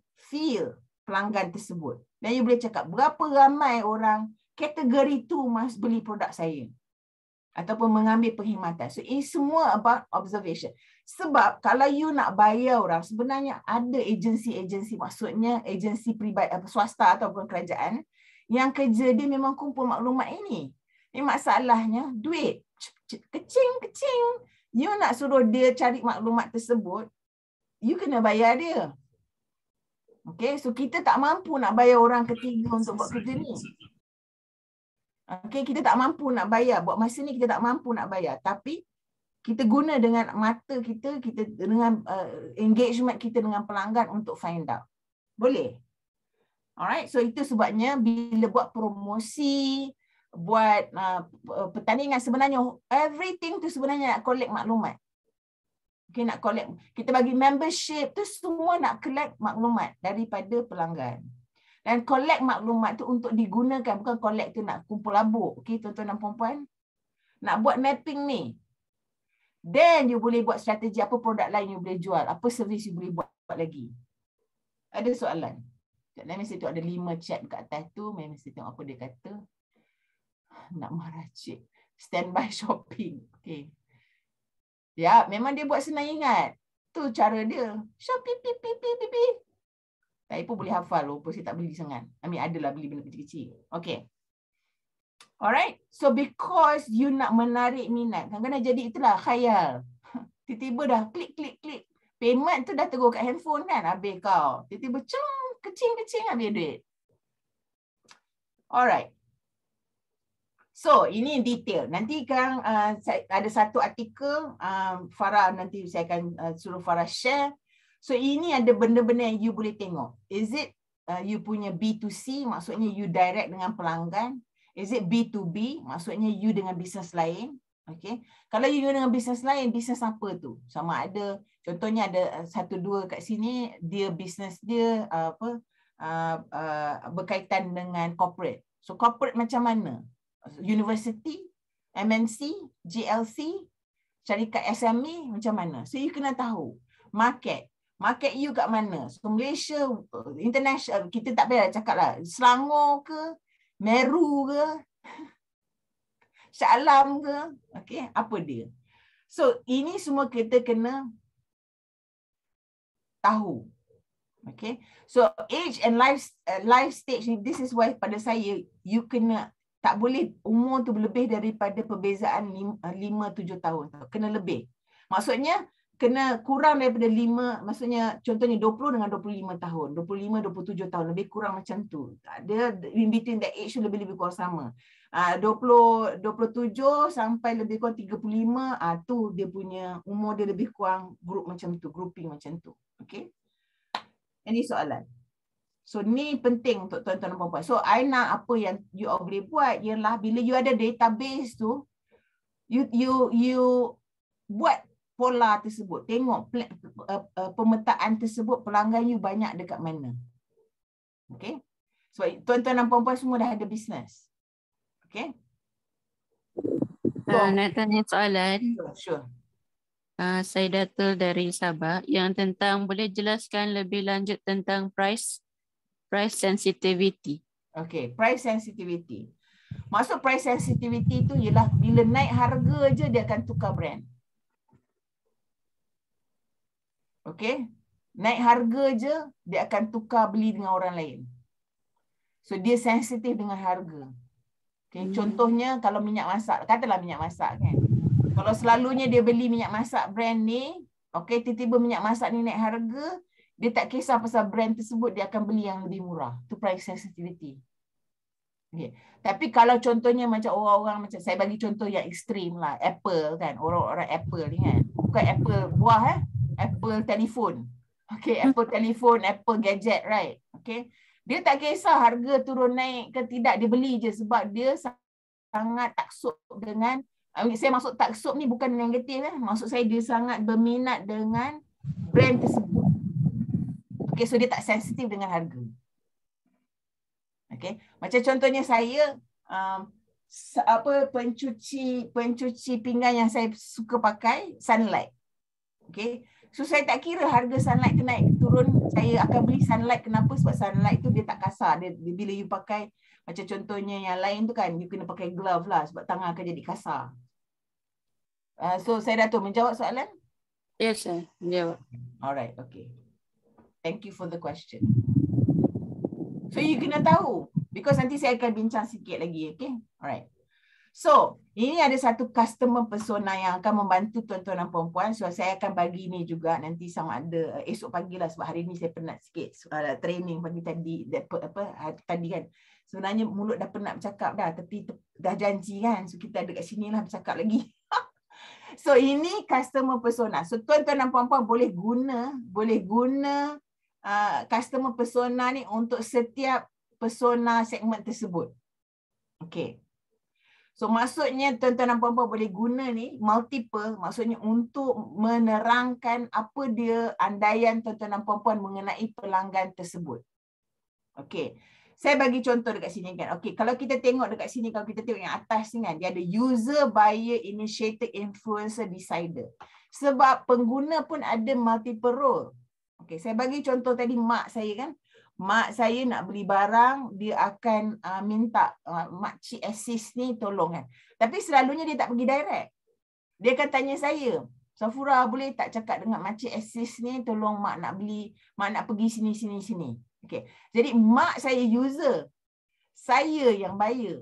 pelanggan tersebut. Dan you boleh cakap berapa ramai orang kategori tu mas beli produk saya ataupun mengambil perkhidmatan. So ini semua about observation. Sebab kalau you nak bayar orang, sebenarnya ada agensi, maksudnya agensi pribadi, swasta ataupun kerajaan yang kerja dia memang kumpul maklumat ini. Ini masalahnya duit. Kecing. You nak suruh dia cari maklumat tersebut, you kena bayar dia. Okay, so kita tak mampu nak bayar orang ketiga untuk buat kerja ni. Okay, kita tak mampu nak bayar. Buat masa ni kita tak mampu nak bayar. Tapi kita guna dengan mata kita dengan engagement kita dengan pelanggan untuk find out. Boleh? Alright, so itu sebabnya bila buat promosi, buat pertandingan, sebenarnya everything tu sebenarnya nak collect maklumat. Okay, nak collect. Kita bagi membership tu semua nak collect maklumat daripada pelanggan. Dan collect maklumat tu untuk digunakan, bukan collect tu nak kumpul labuk. Okay, tuan-tuan dan puan-puan. Nak buat mapping ni. Then you boleh buat strategi apa produk lain you boleh jual, apa servis you boleh buat lagi. Ada soalan? Dan mesti tu ada 5 chat kat atas tu, mesti tengok apa dia kata. Nak marah cik. Standby shopping. Okay. Ya, memang dia buat senang ingat. Tu cara dia. Shopping, pipi. Saya pun boleh hafal. Walaupun saya tak beli sangat. Adalah beli benda kecil-kecil. Okay. Alright. So, because you nak menarik minat. Kadang-kadang jadi itulah khayal. Tiba-tiba dah klik. Payment tu dah terus kat handphone kan. Habis kau. Tiba-tiba kecing habis duit. Alright. So, ini detail. Nanti kan ada satu artikel, Farah nanti saya akan suruh Farah share. So, ini ada benda-benda yang you boleh tengok. Is it you punya B2C, maksudnya you direct dengan pelanggan? Is it B2B, maksudnya you dengan bisnes lain? Okay. Kalau you dengan bisnes lain, bisnes apa tu? Sama ada, contohnya ada 1-2 kat sini, dia bisnes dia berkaitan dengan corporate. So, corporate macam mana? University, MNC, GLC, syarikat SME macam mana. So you kena tahu market you kat mana. So Malaysia, international, kita tak payah cakap lah Selangor ke, Meru ke, Shah Alam ke, okay, apa dia. So ini semua kita kena tahu. Okay, so age and life stage ni, this is why pada saya you kena tak boleh umur tu lebih daripada perbezaan 5-7 tahun. Kena lebih. Maksudnya, kena kurang daripada 5, maksudnya contohnya 20 dengan 25 tahun, 25, 27 tahun, lebih kurang macam tu. Dia in between that age lebih kurang sama. 27 sampai lebih kurang 35, tu dia punya umur dia lebih kurang group macam tu, grouping macam tu. Okay. Ini soalan. So ni penting untuk tuan-tuan dan puan-puan. So I nak apa yang you all boleh buat ialah bila you ada database tu, you buat pola tersebut. Tengok pemetaan tersebut pelanggan you banyak dekat mana. Okay. Sebab tuan-tuan dan puan-puan semua dah ada bisnes. Okay. Nak tanya soalan. Sure. Saya Datul dari Sabah yang tentang boleh jelaskan lebih lanjut tentang price sensitivity. Okay, price sensitivity. Maksud price sensitivity tu ialah bila naik harga je dia akan tukar brand. Okay, naik harga je dia akan tukar beli dengan orang lain. So dia sensitif dengan harga. Okay, contohnya kalau minyak masak, katalah minyak masak kan. Kalau selalunya dia beli minyak masak brand ni, okay, tiba-tiba minyak masak ni naik harga, dia tak kisah pasal brand tersebut, dia akan beli yang lebih murah. Itu price sensitivity. Okay. Tapi kalau contohnya macam orang-orang, macam saya bagi contoh yang ekstrim lah, Apple kan, orang-orang Apple ni kan. Bukan Apple buah Apple telefon. Okay, Apple telefon, Apple gadget, right? Okay. Dia tak kisah harga turun naik ke tidak, dia beli je sebab dia sangat taksub dengan, saya maksud taksub ni bukan negatif maksud saya dia sangat berminat dengan brand tersebut. Okay, so dia tak sensitif dengan harga. Okay, macam contohnya saya pencuci pinggan yang saya suka pakai Sunlight. Okay, so saya tak kira harga Sunlight tu naik turun, saya akan beli Sunlight. Kenapa? Sebab Sunlight tu dia tak kasar. Dia bila you pakai, macam contohnya yang lain tu kan, you kena pakai glove lah sebab tangan akan jadi kasar. So saya Datuk menjawab soalan? Yes, sir. Menjawab. Alright, okay. Thank you for the question. So you kena tahu, because nanti saya akan bincang sikit lagi, okay? Alright. So, ini ada satu customer persona yang akan membantu tuan-tuan dan puan-puan. So, saya akan bagi ni juga nanti sama ada esok pagi lah sebab hari ni saya penat sikit. Training pagi tadi, tadi kan. Sebenarnya mulut dah penat bercakap dah, tapi dah janji kan. So, kita ada kat sini lah bercakap lagi. So, ini customer persona. So, tuan-tuan dan puan-puan boleh guna customer persona ni untuk setiap persona segmen tersebut. Okay. So maksudnya tuan-tuan dan puan-puan boleh guna ni multiple, maksudnya untuk menerangkan apa dia andaian tuan-tuan dan puan-puan mengenai pelanggan tersebut. Okay. Saya bagi contoh dekat sini kan. Okay, kalau kita tengok dekat sini, kalau kita tengok yang atas ni kan, dia ada user, buyer, initiator, influencer, decider. Sebab pengguna pun ada multiple role. Okay, saya bagi contoh tadi mak saya kan. Mak saya nak beli barang, dia akan minta makcik assist ni tolong kan. Tapi selalunya dia tak pergi direct. Dia akan tanya saya, Safura boleh tak cakap dengan makcik assist ni, tolong mak nak beli, mak nak pergi sini. Okay. Jadi mak saya user, saya yang buyer.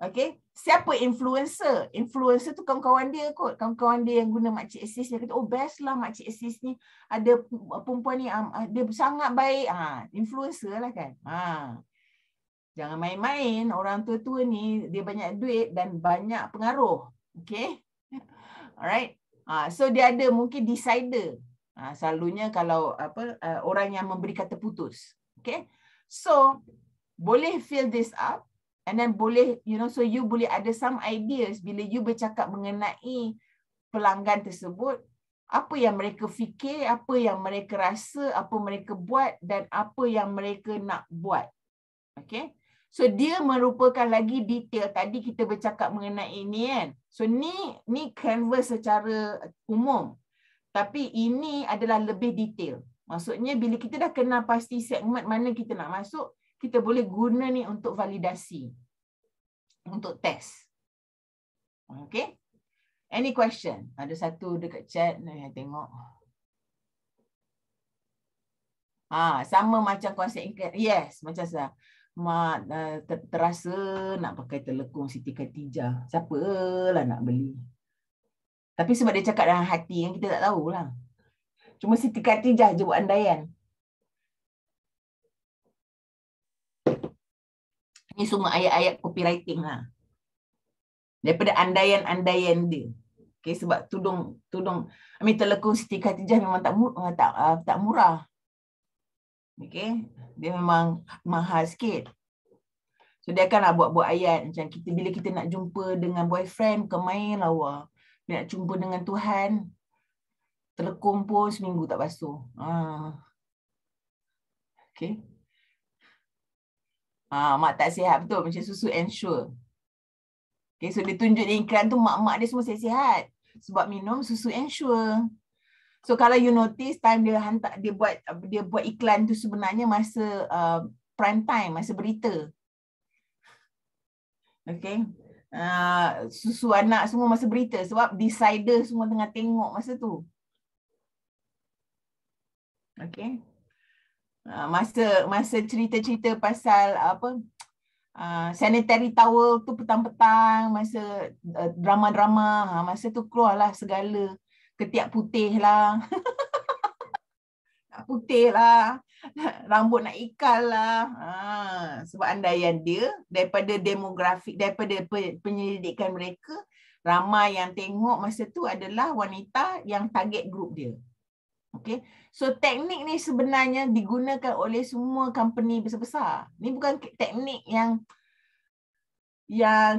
Okay. Siapa influencer? Influencer tu kawan-kawan dia kot. Kawan-kawan dia yang guna makcik assist. Dia kata, oh best lah makcik assist ni. Ada perempuan ni, dia sangat baik. Influencer lah kan. Jangan main-main. Orang tua-tua ni, dia banyak duit dan banyak pengaruh. Okay. Alright. So dia ada mungkin decider. Selalunya kalau orang yang memberi kata putus. Okay. So, boleh fill this up. And then boleh, so you boleh ada some ideas bila you bercakap mengenai pelanggan tersebut, apa yang mereka fikir, apa yang mereka rasa, apa mereka buat dan apa yang mereka nak buat. Okay. So dia merupakan lagi detail. Tadi kita bercakap mengenai ini kan. So ni canvas secara umum. Tapi ini adalah lebih detail. Maksudnya bila kita dah kenal pasti segmen mana kita nak masuk, kita boleh guna ni untuk validasi. Untuk test. Okay. Any question? Ada satu dekat chat. Saya tengok. Sama macam konsep ingkat. Yes, macam saya. Mak terasa nak pakai telekung Siti Khatijah. Siapalah nak beli. Tapi sebab dia cakap dengan hati yang kita tak tahulah. Cuma Siti Khatijah je buat andaian. Ini semua ayat-ayat copywriting lah. Daripada andaian-andaian dia. Okay, sebab telekung Siti Khatijah memang tak murah. Okay, dia memang mahal sikit. So dia akan buat ayat macam bila kita nak jumpa dengan boyfriend, bukan main lawa. Dia nak jumpa dengan Tuhan, telekung pun seminggu tak basuh. Okay. Mak tak sihat betul, macam susu Ensure. Okay, so dia tunjuk di iklan tu mak-mak dia semua sihat-sihat sebab minum susu Ensure. So kalau you notice time dia buat iklan tu sebenarnya masa prime time, masa berita. Okay. Susu anak semua masa berita sebab decider semua tengah tengok masa tu. Okay. Masa cerita-cerita pasal sanitary towel tu petang-petang, masa drama-drama, masa tu keluarlah segala ketiak putih lah. Nak putih lah. Rambut nak ikal lah. Sebab andaian dia daripada demografik, daripada penyelidikan mereka, ramai yang tengok masa tu adalah wanita yang target group dia. Okay. So teknik ni sebenarnya digunakan oleh semua company besar-besar. Ni bukan teknik yang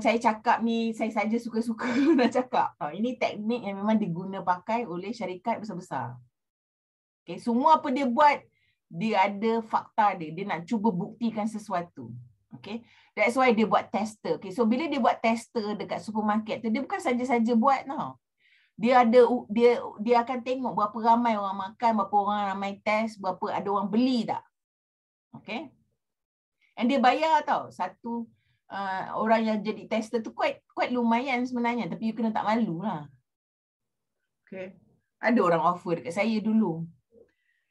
saya cakap ni, saya saja suka-suka nak cakap. Ini teknik yang memang pakai oleh syarikat besar-besar. Okay. Semua apa dia buat, dia ada fakta dia. Dia nak cuba buktikan sesuatu. Okay. That's why dia buat tester. Okay. So bila dia buat tester dekat supermarket tu, dia bukan saja-saja buat tau. Dia akan tengok berapa ramai orang makan, berapa orang ramai test, berapa ada orang beli tak. Okay. And dia bayar tau. Satu orang yang jadi tester tu quite lumayan sebenarnya. Tapi you kena tak malu lah. Okay. Ada orang offer dekat saya dulu.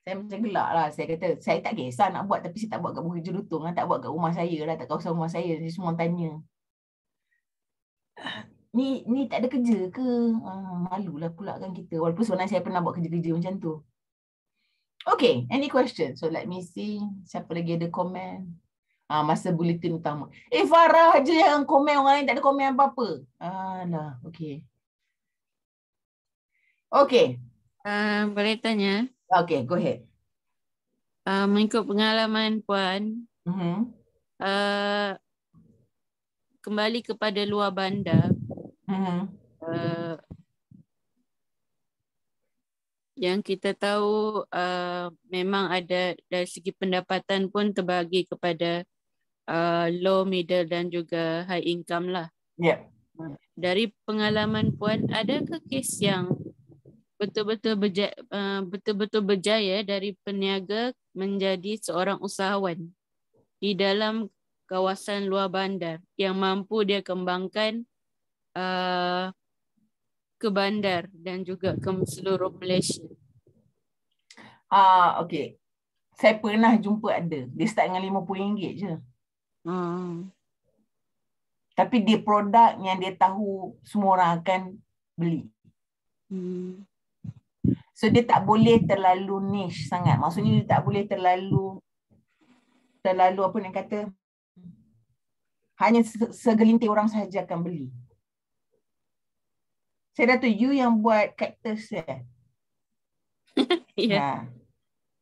Saya macam gelak lah. Saya kata, saya tak kisah nak buat, tapi saya tak buat kat Bukit Jelutong. Tak buat kat rumah saya lah, tak kawasan rumah saya. Jadi semua tanya. Ni tak ada kerja ke? Malulah pula kan kita. Walaupun sebenarnya saya pernah buat kerja-kerja macam tu. Okay, any question? So let me see. Siapa lagi ada komen? Masa bulletin utama. Farah je yang komen, orang lain tak ada komen apa-apa. Alah, okay. Okay. Boleh tanya? Okay, go ahead. Mengikut pengalaman Puan, kembali kepada luar bandar, yang kita tahu memang ada dari segi pendapatan pun terbagi kepada low, middle dan juga high income lah. Yeah. Dari pengalaman Puan, adakah kes yang betul-betul berjaya dari peniaga menjadi seorang usahawan di dalam kawasan luar bandar yang mampu dia kembangkan ke bandar dan juga ke seluruh Malaysia? Okay. Saya pernah jumpa ada. Dia start dengan RM50 je. Tapi dia produk yang dia tahu semua orang akan beli. So dia tak boleh terlalu niche sangat. Maksudnya dia tak boleh terlalu apa nak kata, hanya segelintir orang sahaja akan beli. Saya dah tahu you yang buat cactus ya. Ya.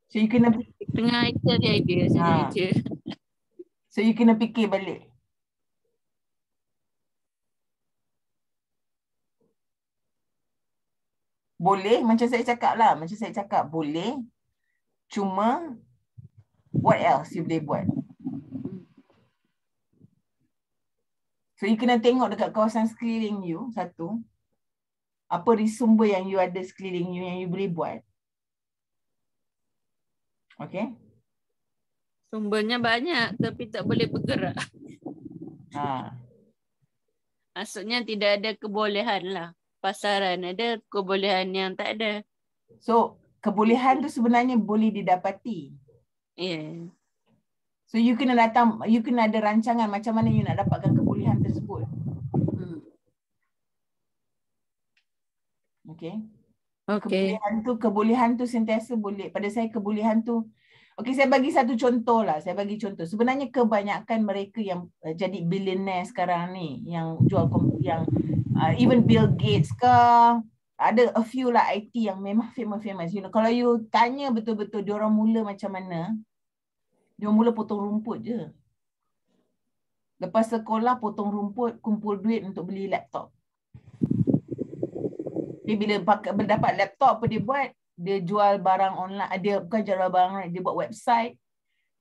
So you kena tengah idea saja. So you kena fikir balik. Boleh, macam saya cakap boleh. Cuma what else you boleh buat? So you kena tengok dekat kawasan sekeliling you, satu. Apa sumber yang you ada sekeliling you yang you boleh buat. Okay? Sumbernya banyak tapi tak boleh bergerak. Maksudnya tidak ada kebolehan lah. Pasaran ada, kebolehan yang tak ada. So, kebolehan tu sebenarnya boleh didapati. Yeah. So, you kena ada rancangan macam mana you nak dapatkan kebolehan tersebut. Okay. Okay. Kebolehan tu sentiasa boleh. Pada saya kebolehan tu, okay, saya bagi satu contoh lah. Saya bagi contoh. Sebenarnya kebanyakan mereka yang jadi billionaire sekarang ni, yang jual yang even Bill Gates ke, ada a few lah IT yang memang famous. You know, kalau you tanya betul-betul diorang mula macam mana, diorang mula potong rumput je. Lepas sekolah potong rumput, kumpul duit untuk beli laptop. Dia bila dapat laptop, apa dia buat? Dia jual barang online. Dia bukan jual barang online, dia buat website.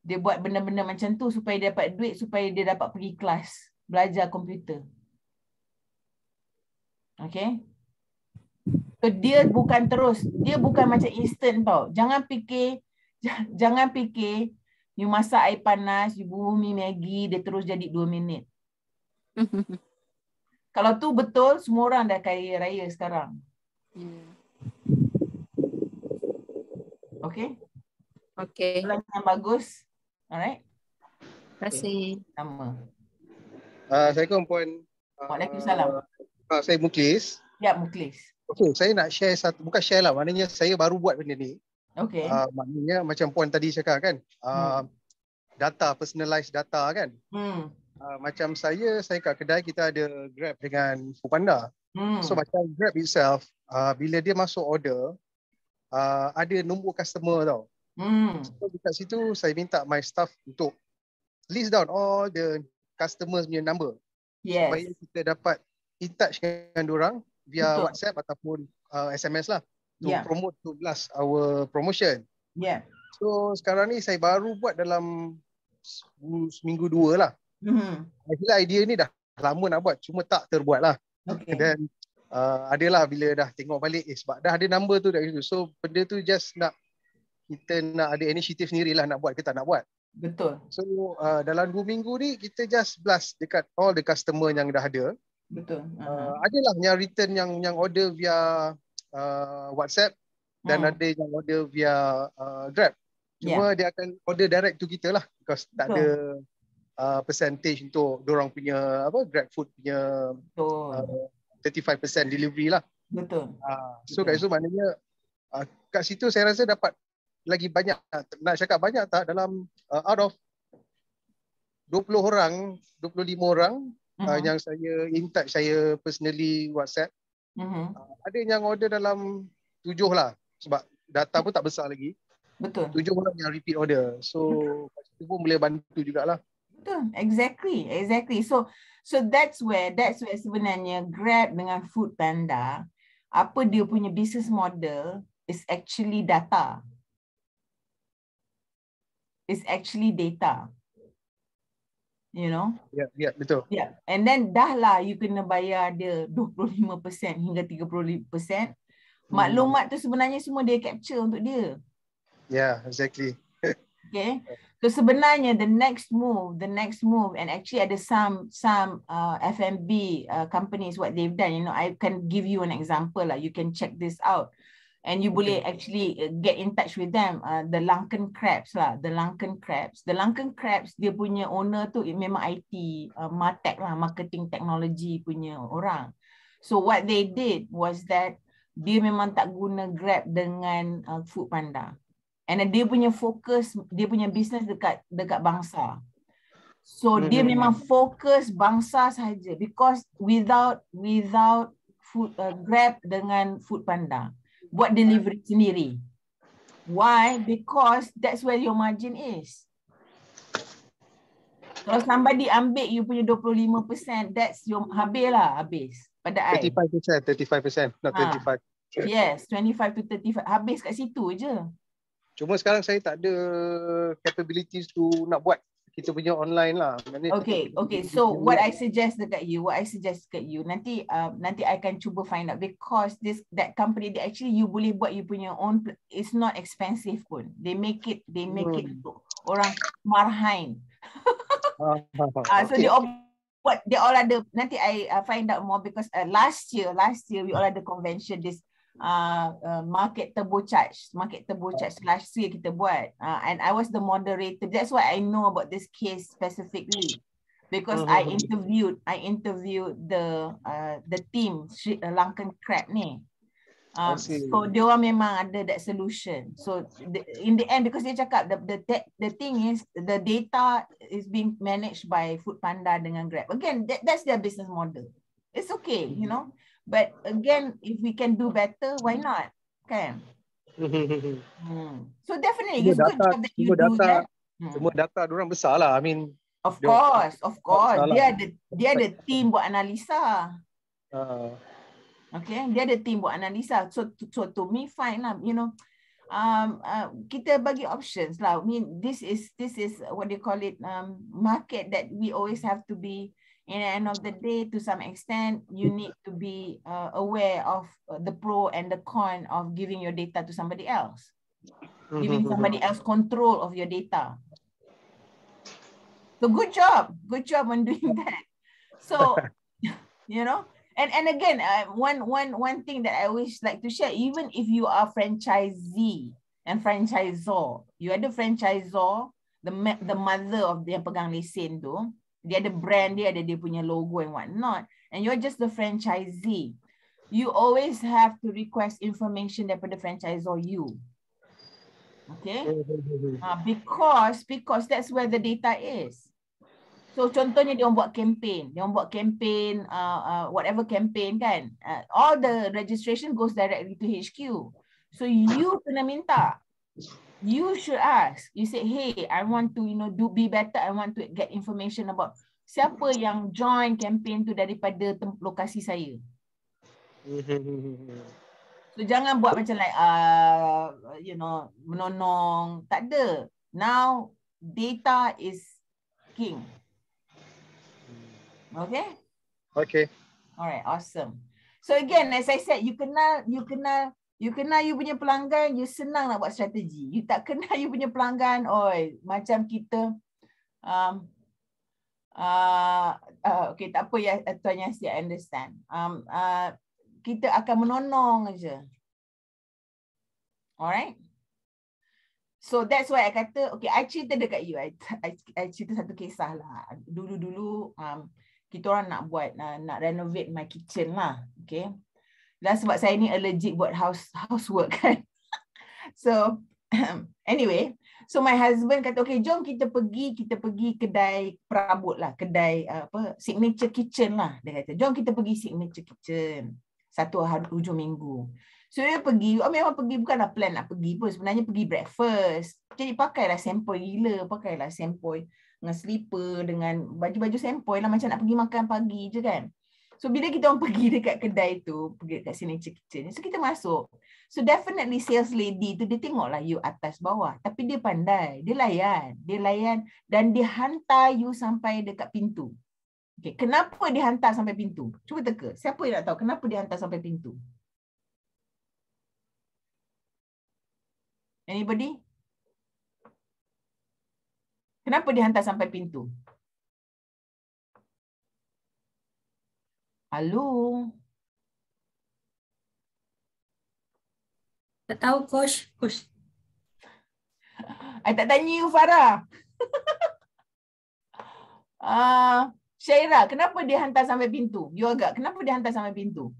Dia buat benda-benda macam tu supaya dia dapat duit, supaya dia dapat pergi kelas belajar komputer. Okay. So dia bukan macam instant tau. Jangan fikir you masak air panas, you bumi Maggi, dia terus jadi 2 minit. Kalau tu betul, semua orang dah kaya raya sekarang. Okay? Okay. Yang bagus. Alright? Terima kasih. Sama. Assalamualaikum Puan. Waalaikumsalam. Saya Muklis. Ya, Muklis. Okay, saya nak share bukan share lah, maknanya saya baru buat benda ni. Okay. Maknanya macam Puan tadi cakap kan, data, personalized data kan. Macam saya kat kedai kita ada Grab dengan Foodpanda. So macam Grab itself, bila dia masuk order, ada nombor customer tau. So dekat situ saya minta my staff untuk list down all the customers punya number. Yes. Supaya kita dapat in touch dengan diorang via Betul. WhatsApp ataupun SMS lah. To Yeah. promote, to blast our promotion. Yeah. So sekarang ni saya baru buat dalam seminggu 2 lah. Actually idea ni dah lama nak buat, cuma tak terbuat lah. Okay. Dan adalah bila dah tengok balik, sebab dah ada number tu dah gitu. So benda tu just kita nak ada inisiatif sendiri lah nak buat, kita tak nak buat. Betul. So dalam 2 minggu ni kita just blast dekat all the customer yang dah ada. Betul. Adalah yang return yang order via WhatsApp dan ada yang order via Grab. Cuma dia akan order direct to kita lah, because tak ada percentage untuk dorang punya Grab Food punya 35% delivery lah. Betul. So kat situ maknanya kat situ saya rasa dapat lagi banyak, nak cakap banyak tak, dalam out of 20 orang, 25 orang yang saya in touch, saya personally WhatsApp, ada yang order dalam 7 lah, sebab data pun tak besar lagi. Betul. 7 orang yang repeat order. So itu pun boleh bantu jugalah. Betul. Exactly. So that's where sebenarnya Grab dengan Foodpanda, apa dia punya business model is actually data. It's actually data. You know? Ya, betul. Yeah. And then dah lah you kena bayar dia 25% hingga 30%. Maklumat tu sebenarnya semua dia capture untuk dia. Yeah, exactly. Okay. So sebenarnya the next move, and actually ada some F&B companies what they've done. You know, I can give you an example lah. You can check this out. And you boleh actually get in touch with them. The Lankan Crabs lah. The Lankan Crabs, dia punya owner tu memang IT, Martech lah, marketing technology punya orang. So what they did was that dia memang tak guna Grab dengan Foodpanda. And dia punya fokus, dia punya business dekat bangsa. So dia memang fokus bangsa sahaja, because without Grab dengan Foodpanda, buat delivery sendiri. Why? Because that's where your margin is. Kalau somebody ambil you punya 25%, that's your habis pada I. 35%, not 25. Yes, 25 to 35. Habis kat situ je. Cuma sekarang saya tak ada capabilities to nak buat kita punya online lah. Okay. So what I suggest dekat you, nanti I akan cuba find out, because that company, they actually you boleh buat you punya own. It's not expensive pun. They make it untuk orang marhain. So they all ada. Nanti I find out more, because last year we all ada convention, this market turbo charge last year kita buat, and I was the moderator. That's why I know about this case specifically, because I interviewed the team Lankan Crab ni. So dia orang memang ada that solution. So in the end, because dia cakap the thing is the data is being managed by Foodpanda dengan Grab. Again, that's their business model. It's okay, you know. But again, if we can do better, why not? Kan? So definitely, it's good job that you do that. Semua data diorang besar lah. I mean, of course. Dia ada team buat analisa. Okay, dia ada team buat analisa. So to me fine lah, you know. Kita bagi options lah. I mean, this is what they call it, market that we always have to be. In the end of the day, to some extent, you need to be aware of the pro and the con of giving your data to somebody else. Giving somebody else control of your data. So good job on doing that. So, you know, and again, one thing that I always like to share, even if you are franchisee and franchisor, you are the franchisor, the mother of dia pegang lesen tu, dia ada brand dia, ada dia punya logo and whatnot, and you're just the franchisee. You always have to request information daripada franchisor you. Okay? Because that's where the data is. So contohnya dia buat campaign, whatever campaign kan, all the registration goes directly to HQ. So you kena minta. You should ask. You say, hey, I want to, you know, be better. I want to get information about siapa yang join campaign tu daripada lokasi saya. So jangan buat macam like, you know, menonong. Tak ada. Now data is king. Okay? Okay. Alright, awesome. So again, as I said, you kenal you punya pelanggan, you senang nak buat strategi. You tak kenal you punya pelanggan, macam kita okay, tak apa ya, Tuan Yasir, I understand. Kita akan menonong aja. Alright? So that's why I kata, okay, I cerita dekat you. I cerita satu kisah lah. Dulu kita orang nak buat, nak renovate my kitchen lah. Okay? Dan sebab saya ni allergic buat housework kan. So anyway, so my husband kata, okay, jom kita pergi kedai perabot lah, kedai signature kitchen lah. Dia kata, jom kita pergi signature kitchen satu hari hujung minggu. So dia pergi, memang pergi bukanlah plan nak pergi pun, sebenarnya pergi breakfast. Jadi pakailah sempoi gila, pakailah sempoi dengan slipper, dengan baju-baju sempoi lah, macam nak pergi makan pagi je kan. So bila kita orang pergi dekat kedai tu, pergi dekat signature kitchen, so kita masuk. So definitely sales lady tu dia tengoklah you atas bawah, tapi dia pandai, dia layan dan dia hantar you sampai dekat pintu. Okay, kenapa dia hantar sampai pintu? Cuba teka, siapa yang nak tahu kenapa dia hantar sampai pintu? Anybody? Kenapa dia hantar sampai pintu? Halo. Tak tahu, Coach. I tak tanya you, Farah. Syaira, kenapa dia hantar sampai pintu? You agak, kenapa dia hantar sampai pintu?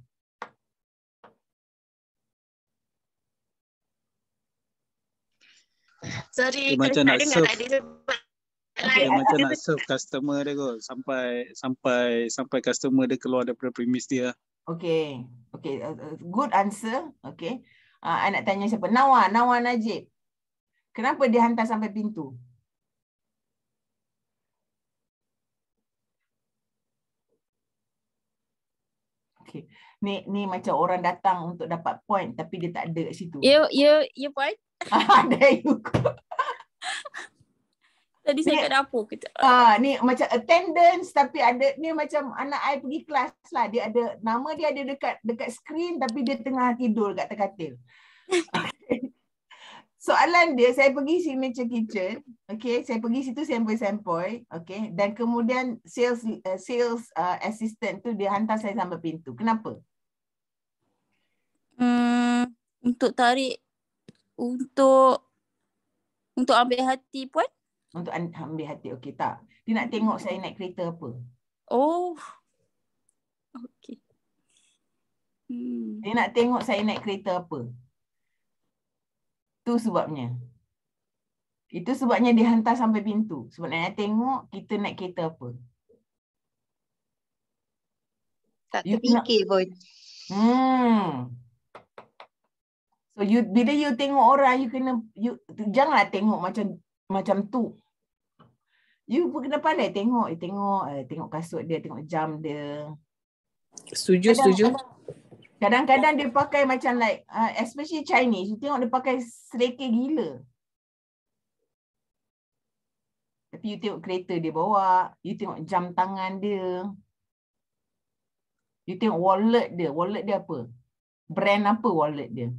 Sorry, macam nak serve. Dia macam nak serve customer dia kot, sampai customer dia keluar daripada premis dia. Okay, good answer. Okay, I nak tanya siapa? Nawa Najib. Kenapa dia hantar sampai pintu? Okay, ni macam orang datang untuk dapat point tapi dia tak ada kat situ. You point. There you go. Tadi saya kat dapur kita. Ni macam attendance tapi ada ni macam anak I pergi kelas lah, dia ada nama dia ada dekat skrin tapi dia tengah tidur kat katil. Okay. Soalan dia, saya pergi signature kitchen, okay, saya pergi situ sempoi-sempoi, okay, dan kemudian sales assistant tu dia hantar saya sampai pintu. Kenapa? Untuk tarik, untuk ambil hati puan. Untuk ambil hati, okey tak. Dia nak tengok saya naik kereta apa. Oh. Okey. Dia nak tengok saya naik kereta apa. Tu sebabnya. Itu sebabnya dia hantar sampai pintu. Sebab nak tengok kita naik kereta apa. Tak terfikir pun. So bila you tengok orang, janganlah tengok macam tu. You pun kena pandai tengok. Tengok kasut dia, tengok jam dia. Setuju. Kadang-kadang dia pakai macam like, especially Chinese, you tengok dia pakai selekeh gila. Tapi you tengok kereta dia bawa, you tengok jam tangan dia. You tengok wallet dia apa? Brand apa wallet dia?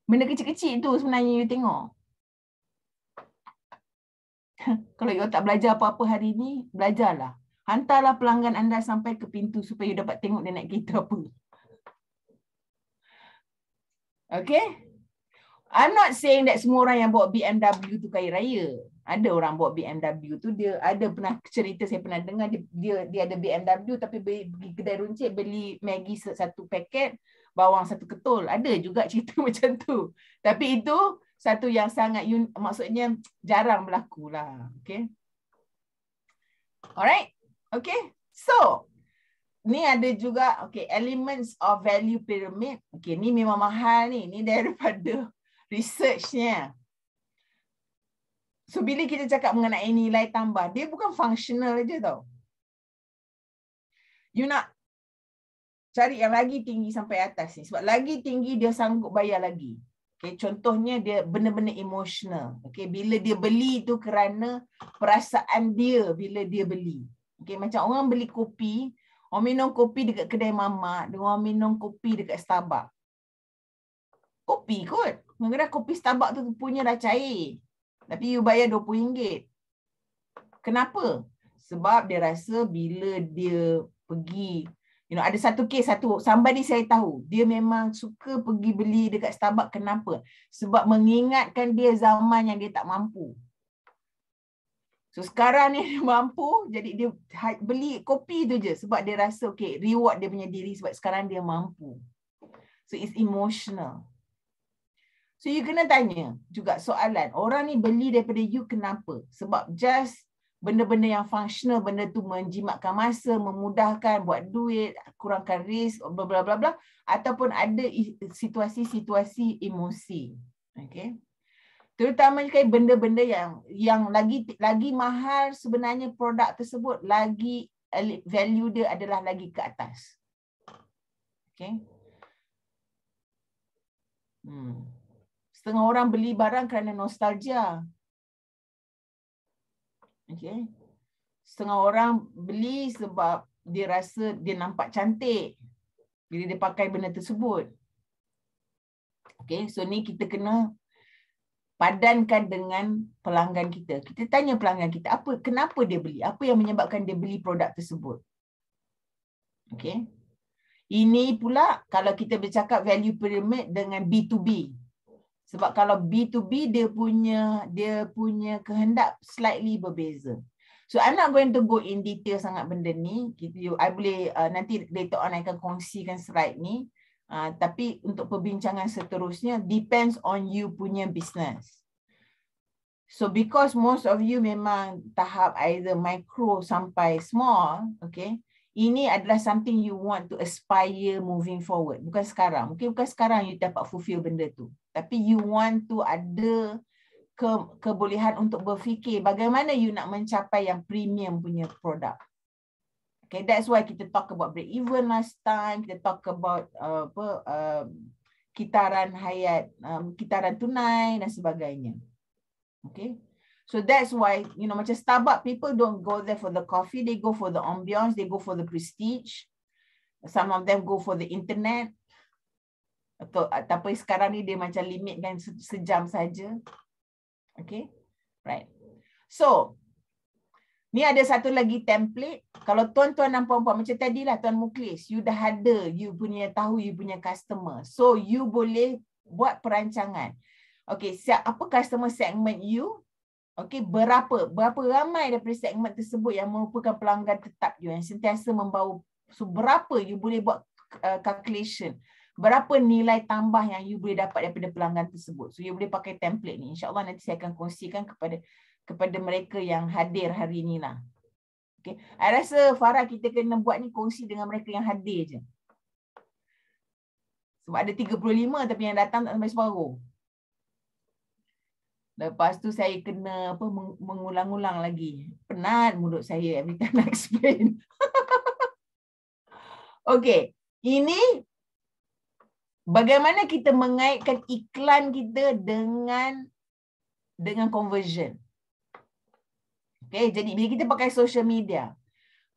Benda kecil-kecil tu sebenarnya you tengok. Kalau you tak belajar apa-apa hari ni, belajarlah. Hantarlah pelanggan anda sampai ke pintu supaya you dapat tengok dia naik kereta apa. Okay? I'm not saying that semua orang yang bawa BMW tu kaya raya. Ada orang bawa BMW tu, dia ada pernah cerita, saya pernah dengar dia ada BMW tapi pergi kedai runcit beli Maggi satu paket, bawang satu ketul. Ada juga cerita macam tu. Tapi itu satu yang sangat maksudnya jarang berlaku lah. Okay. Alright. Okay. So, ni ada juga elements of value pyramid. Okay, ni memang mahal ni. Ni daripada researchnya. So, bila kita cakap mengenai nilai tambah, dia bukan functional aja tau. You nak cari yang lagi tinggi sampai atas ni. Sebab lagi tinggi dia sanggup bayar lagi. Okay, contohnya dia benda-benda emotional. Okay, bila dia beli tu kerana perasaan dia bila dia beli. Okay, macam orang beli kopi, orang minum kopi dekat kedai mamak, orang minum kopi dekat Starbucks. Kopi kot. Kadang-kadang kopi Starbucks tu punya dah cair. Tapi you bayar RM20. Kenapa? Sebab dia rasa bila dia pergi, ada satu kes, somebody saya tahu, dia memang suka pergi beli dekat Starbucks. Kenapa? Sebab mengingatkan dia zaman yang dia tak mampu. So sekarang ni dia mampu, jadi dia beli kopi tu je sebab dia rasa reward dia punya diri sebab sekarang dia mampu. So it's emotional. So you kena tanya juga soalan, orang ni beli daripada you kenapa? Sebab just benda-benda yang functional, benda tu menjimatkan masa, memudahkan, buat duit, kurangkan risk, bla bla bla bla, ataupun ada situasi-situasi emosi. Okay. Terutamanya benda-benda yang lagi mahal sebenarnya produk tersebut, lagi value dia adalah lagi ke atas. Okay. Setengah orang beli barang kerana nostalgia. Okay. Setengah orang beli sebab dia rasa dia nampak cantik bila dia pakai benda tersebut. Okay, so ni kita kena padankan dengan pelanggan kita. Kita tanya pelanggan kita, kenapa dia beli? Apa yang menyebabkan dia beli produk tersebut? Okay. Ini pula kalau kita bercakap value pyramid dengan B2B. Sebab kalau B2B dia punya kehendak slightly berbeza. So I'm not going to go in detail sangat benda ni. I boleh nanti later on I akan kongsikan slide ni. Tapi untuk perbincangan seterusnya depends on you punya business. So because most of you memang tahap either micro sampai small, okay, ini adalah something you want to aspire moving forward. Bukan sekarang. Mungkin bukan sekarang you dapat fulfill benda tu. Tapi you want to ada kebolehan untuk berfikir bagaimana you nak mencapai yang premium punya produk. Okay, that's why kita talk about break even last time. Kita talk about kitaran hayat, kitaran tunai dan sebagainya. Okay. So that's why, macam Starbucks, people don't go there for the coffee. They go for the ambience. They go for the prestige. Some of them go for the internet. Tapi sekarang ni dia macam limitkan sejam saja. Okay. Right. So, ni ada satu lagi template. Kalau tuan-tuan dan puan-puan, macam tadilah Tuan Muklis, you dah ada, you punya tahu, you punya customer. So, you boleh buat perancangan. Okay, apa customer segment you? Okay, berapa ramai daripada segmen tersebut yang merupakan pelanggan tetap you yang sentiasa membawa. So berapa you boleh buat calculation. Berapa nilai tambah yang you boleh dapat daripada pelanggan tersebut. So you boleh pakai template ni. InsyaAllah nanti saya akan kongsikan kepada mereka yang hadir hari ni lah. Okay. I rasa Farah kita kena buat ni kongsi dengan mereka yang hadir je. Sebab ada 35 tapi yang datang tak sampai separuh. Lepas tu saya kena mengulang-ulang lagi. Penat mulut saya every time nak explain. Okay. Ini bagaimana kita mengaitkan iklan kita dengan conversion. Okay, jadi bila kita pakai social media,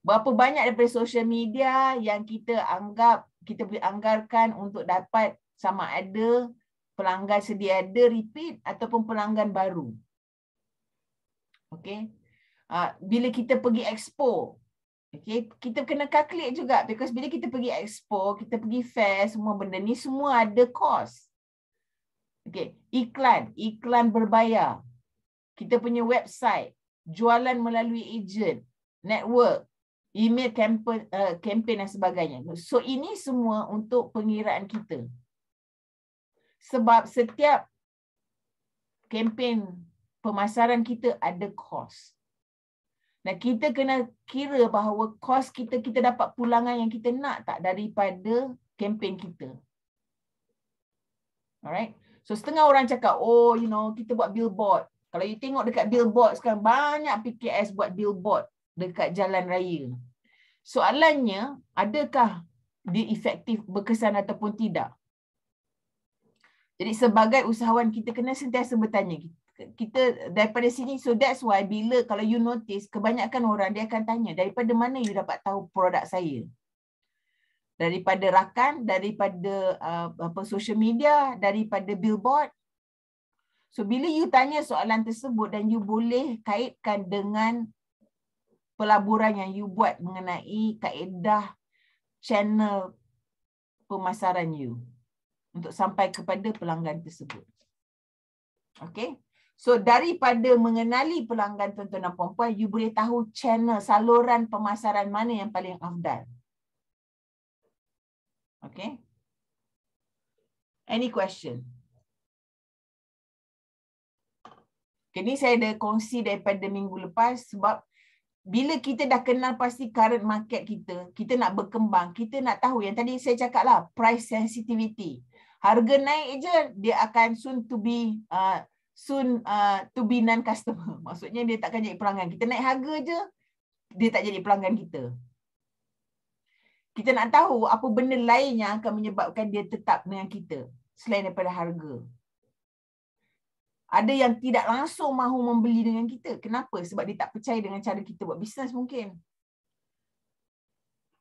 berapa banyak daripada social media yang kita anggap kita boleh anggarkan untuk dapat sama ada pelanggan sedia ada repeat ataupun pelanggan baru. Okay, bila kita pergi expo, okay, kita kena calculate juga because bila kita pergi expo, kita pergi fair, semua benda ni semua ada cost. Okay, iklan berbayar. Kita punya website, jualan melalui agent, network, email campaign dan sebagainya. So ini semua untuk pengiraan kita. Sebab setiap campaign pemasaran kita ada cost. Dan kita kena kira bahawa kos kita dapat pulangan yang kita nak tak daripada kempen kita. Alright. So setengah orang cakap, oh you know kita buat billboard. Kalau you tengok dekat billboard sekarang banyak PKS buat billboard dekat jalan raya. Soalannya, adakah dia efektif, berkesan ataupun tidak? Jadi sebagai usahawan kita kena sentiasa bertanya. Kita daripada sini, so that's why bila kalau you notice kebanyakan orang dia akan tanya daripada mana you dapat tahu produk saya, daripada rakan, daripada social media, daripada billboard. So bila you tanya soalan tersebut dan you boleh kaitkan dengan pelaburan yang you buat mengenai kaedah channel pemasaran you untuk sampai kepada pelanggan tersebut. Okay. So daripada mengenali pelanggan tuan-tuan dan puan-puan, you boleh tahu channel, saluran pemasaran mana yang paling afdal. Okay. Any question? Okay, ni saya ada kongsi daripada minggu lepas sebab bila kita dah kenal pasti current market kita, kita nak berkembang, kita nak tahu yang tadi saya cakap lah, price sensitivity. Harga naik je, dia akan soon to be non-customer. Maksudnya dia takkan jadi pelanggan. Kita naik harga je, dia tak jadi pelanggan kita. Kita nak tahu apa benda lain yang akan menyebabkan dia tetap dengan kita selain daripada harga. Ada yang tidak langsung mahu membeli dengan kita. Kenapa? Sebab dia tak percaya dengan cara kita buat bisnes mungkin.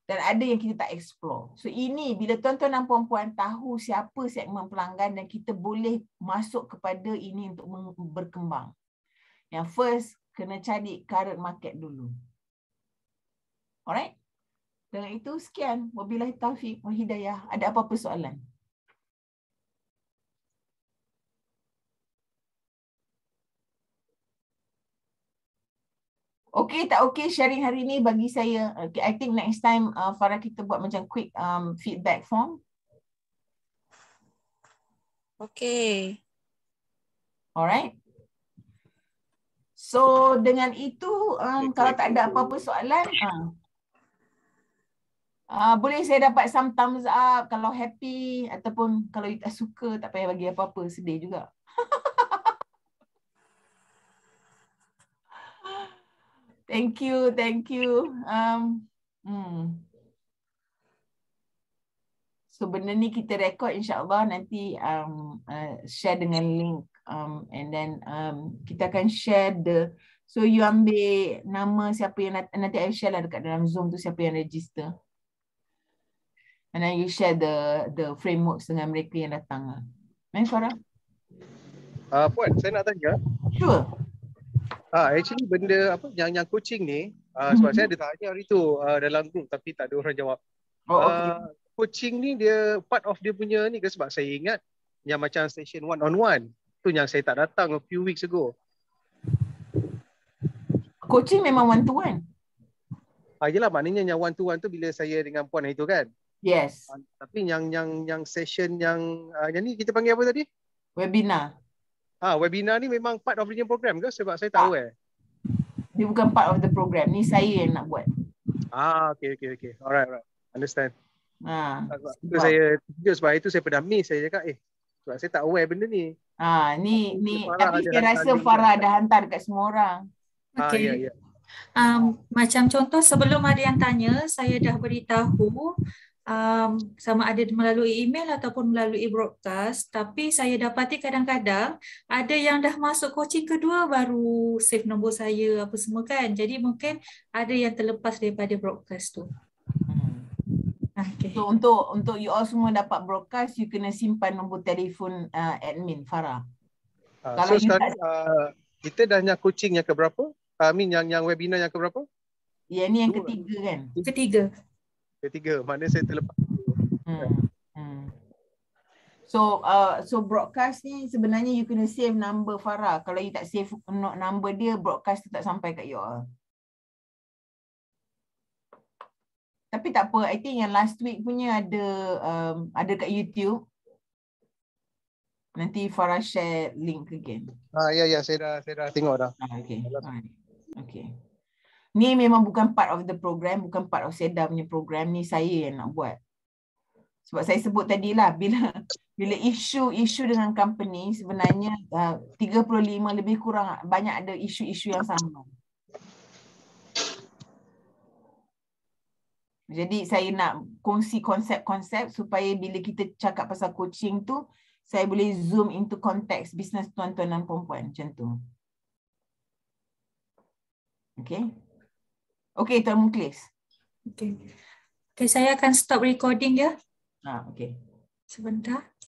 Dan ada yang kita tak explore. So ini bila tuan-tuan dan puan-puan tahu siapa segmen pelanggan dan kita boleh masuk kepada ini untuk berkembang. Yang first, kena cari current market dulu. Alright? Dengan itu sekian. Wabillahi taufiq wal hidayah. Ada apa-apa soalan? Okay, tak okay sharing hari ni bagi saya. Okay, I think next time Farah kita buat macam quick feedback form. Okay. Alright. So dengan itu kalau tak ada apa-apa soalan, boleh saya dapat some thumbs up kalau happy ataupun kalau you tak suka tak payah bagi apa-apa, sedih juga. Thank you, thank you. So benda ni kita record insyaAllah nanti share dengan link and then kita akan share so you ambil nama siapa yang nanti I share lah dekat dalam Zoom tu siapa yang register. And then you share the frameworks dengan mereka yang datang lah. Farah? Puan, saya nak tanya. Sure. Actually benda apa yang coaching ni sebab saya ada tanya hari tu dalam group tapi tak ada orang jawab. Okay. Coaching ni dia part of dia punya ni ke? Sebab saya ingat yang macam session one on one tu yang saya tak datang a few weeks ago. Coaching memang one to one. Yelah, maknanya yang one to one tu bila saya dengan puan itu kan. Yes. Tapi yang session yang ni kita panggil apa tadi? Webinar. Webinar ni memang part of the program ke? Sebab saya tak aware. Dia bukan part of the program. Ni saya yang nak buat. Okay. Alright. Understand. Sebab itu saya pernah miss. Saya cakap, sebab saya tak aware benda ni. Ni tapi saya rasa Farah dah hantar dekat semua orang. Okay. Ya. Macam contoh sebelum ada yang tanya, saya dah beritahu sama ada melalui email ataupun melalui broadcast, tapi saya dapati kadang-kadang ada yang dah masuk coaching kedua baru save nombor saya apa semua kan. Jadi mungkin ada yang terlepas daripada broadcast tu. Okay. So untuk you all semua dapat broadcast, you kena simpan nombor telefon admin Farah. Kalau sekarang kita dah yang coaching yang keberapa? Yang webinar yang keberapa? Ya, ni yang ketiga kan? Ketiga. Mana saya terlepas. So broadcast ni sebenarnya you kena save number Farah. Kalau you tak save number dia, broadcast tu tak sampai kat you all. Tapi tak apa, I think yang last week punya ada kat YouTube. Nanti Farah share link again. Ya, saya dah tengok dah. Okay. Ni memang bukan part of the program, bukan part of Seda punya program, ni saya yang nak buat. Sebab saya sebut tadi lah, bila isu dengan company sebenarnya 35 lebih kurang banyak ada isu-isu yang sama. Jadi saya nak kongsi konsep-konsep supaya bila kita cakap pasal coaching tu, saya boleh zoom into konteks bisnes tuan-tuan dan perempuan macam tu. Okay, Tuan Mukhlis. Okay, saya akan stop recording ya. Okay. Sebentar.